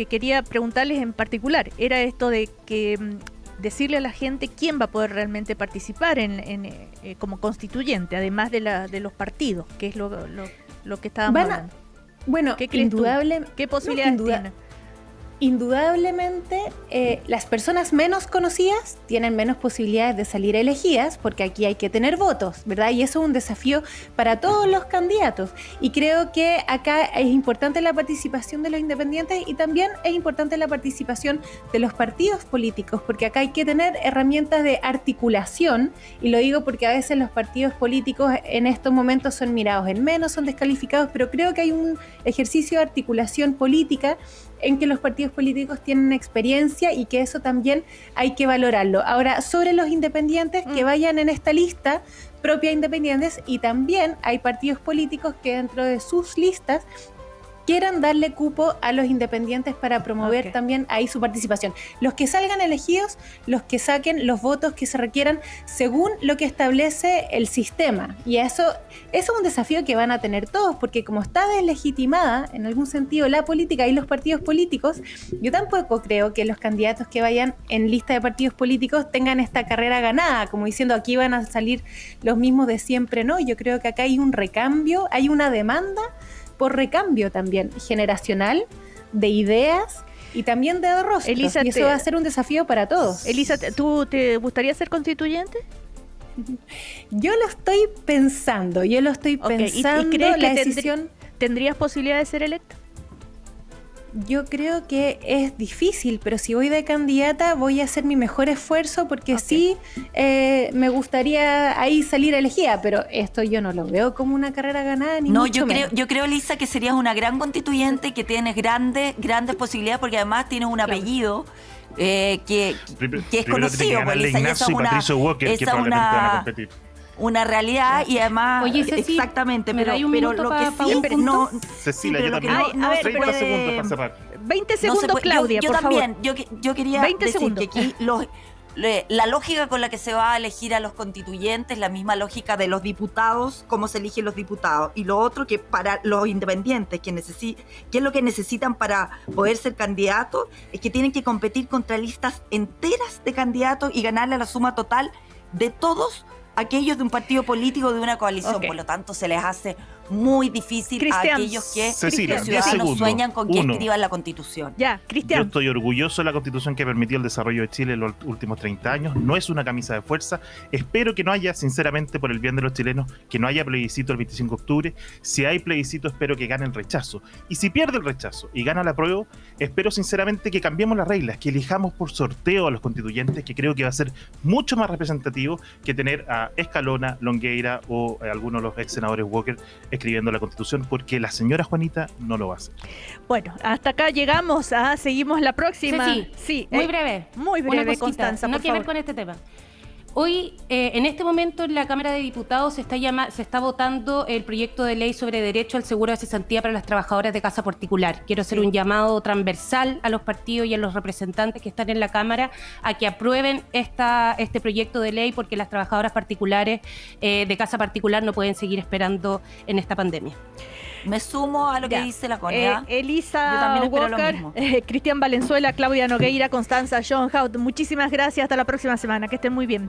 quería preguntarles en particular era esto de que decirle a la gente quién va a poder realmente participar como constituyente, además de los partidos, que es lo que estábamos hablando. Bueno, ¿Qué posibilidades tiene? Indudablemente, las personas menos conocidas tienen menos posibilidades de salir elegidas, porque aquí hay que tener votos, ¿verdad? Y eso es un desafío para todos los candidatos. Y creo que acá es importante la participación de los independientes, y también es importante la participación de los partidos políticos, porque acá hay que tener herramientas de articulación, y lo digo porque a veces los partidos políticos en estos momentos son mirados en menos, son descalificados, pero creo que hay un ejercicio de articulación política en que los partidos políticos tienen experiencia, y que eso también hay que valorarlo. Ahora, sobre los independientes, que vayan en esta lista propia de independientes, y también hay partidos políticos que dentro de sus listas quieran darle cupo a los independientes para promover también ahí su participación. Los que salgan elegidos, los que saquen los votos que se requieran según lo que establece el sistema. Y eso es un desafío que van a tener todos, porque como está deslegitimada en algún sentido la política y los partidos políticos, yo tampoco creo que los candidatos que vayan en lista de partidos políticos tengan esta carrera ganada, como diciendo aquí van a salir los mismos de siempre. No, yo creo que acá hay un recambio, hay una demanda por recambio también generacional, de ideas y también de rostros. Elisa, y eso va a ser un desafío para todos. Elisa, ¿tú te gustaría ser constituyente? Yo lo estoy pensando. ¿Y crees la que decisión? ¿Tendrías posibilidad de ser electa? Yo creo que es difícil, pero si voy de candidata voy a hacer mi mejor esfuerzo, porque sí me gustaría ahí salir elegida, pero esto yo no lo veo como una carrera ganada, ni mucho menos. Yo creo, Lisa, que serías una gran constituyente, que tienes grandes posibilidades, porque además tienes un apellido que es conocido. Pues, Lisa, Ignacio y Patricio Walker, que probablemente van a competir. Una realidad, y además, oye, Ceci, exactamente, pero lo que sí, no, Cecilia, yo también. 30 segundos para cerrar. 20 segundos, Claudia, yo por también, favor. yo quería 20 decir segundos. que aquí la lógica con la que se va a elegir a los constituyentes, la misma lógica de los diputados, cómo se eligen los diputados, y lo otro que para los independientes, ¿qué es lo que necesitan para poder ser candidatos? Es que tienen que competir contra listas enteras de candidatos y ganarle a la suma total de todos aquellos de un partido político, de una coalición. Por lo tanto, se les hace muy difícil Cristian, a aquellos que Cecilia, los ciudadanos 10 segundos. sueñan con que 1. escriban la Constitución. Ya, Yo Cristian. estoy orgulloso de la Constitución que permitió el desarrollo de Chile en los últimos 30 años. No es una camisa de fuerza. Espero que no haya, sinceramente, por el bien de los chilenos, que no haya plebiscito el 25 de octubre. Si hay plebiscito, espero que gane el rechazo. Y si pierde el rechazo y gana la apruebo, espero sinceramente que cambiemos las reglas, que elijamos por sorteo a los constituyentes, que creo que va a ser mucho más representativo que tener a Escalona, Longueira o algunos de los ex senadores Walker escribiendo la Constitución, porque la señora Juanita no lo va a hacer. Bueno, hasta acá llegamos. Seguimos la próxima. Sí, muy breve. Muy Una breve, cosita, Constanza, no por tiene que ver favor. con este tema. Hoy, en este momento, en la Cámara de Diputados se está votando el proyecto de ley sobre derecho al seguro de cesantía para las trabajadoras de casa particular. Quiero hacer un llamado transversal a los partidos y a los representantes que están en la Cámara a que aprueben este proyecto de ley, porque las trabajadoras particulares de casa particular no pueden seguir esperando en esta pandemia. Me sumo a lo que dice la Conea. Elisa Yo también espero Walker, lo mismo. Cristian Valenzuela, Claudia Nogueira, Constanza John Hout. Muchísimas gracias. Hasta la próxima semana. Que estén muy bien.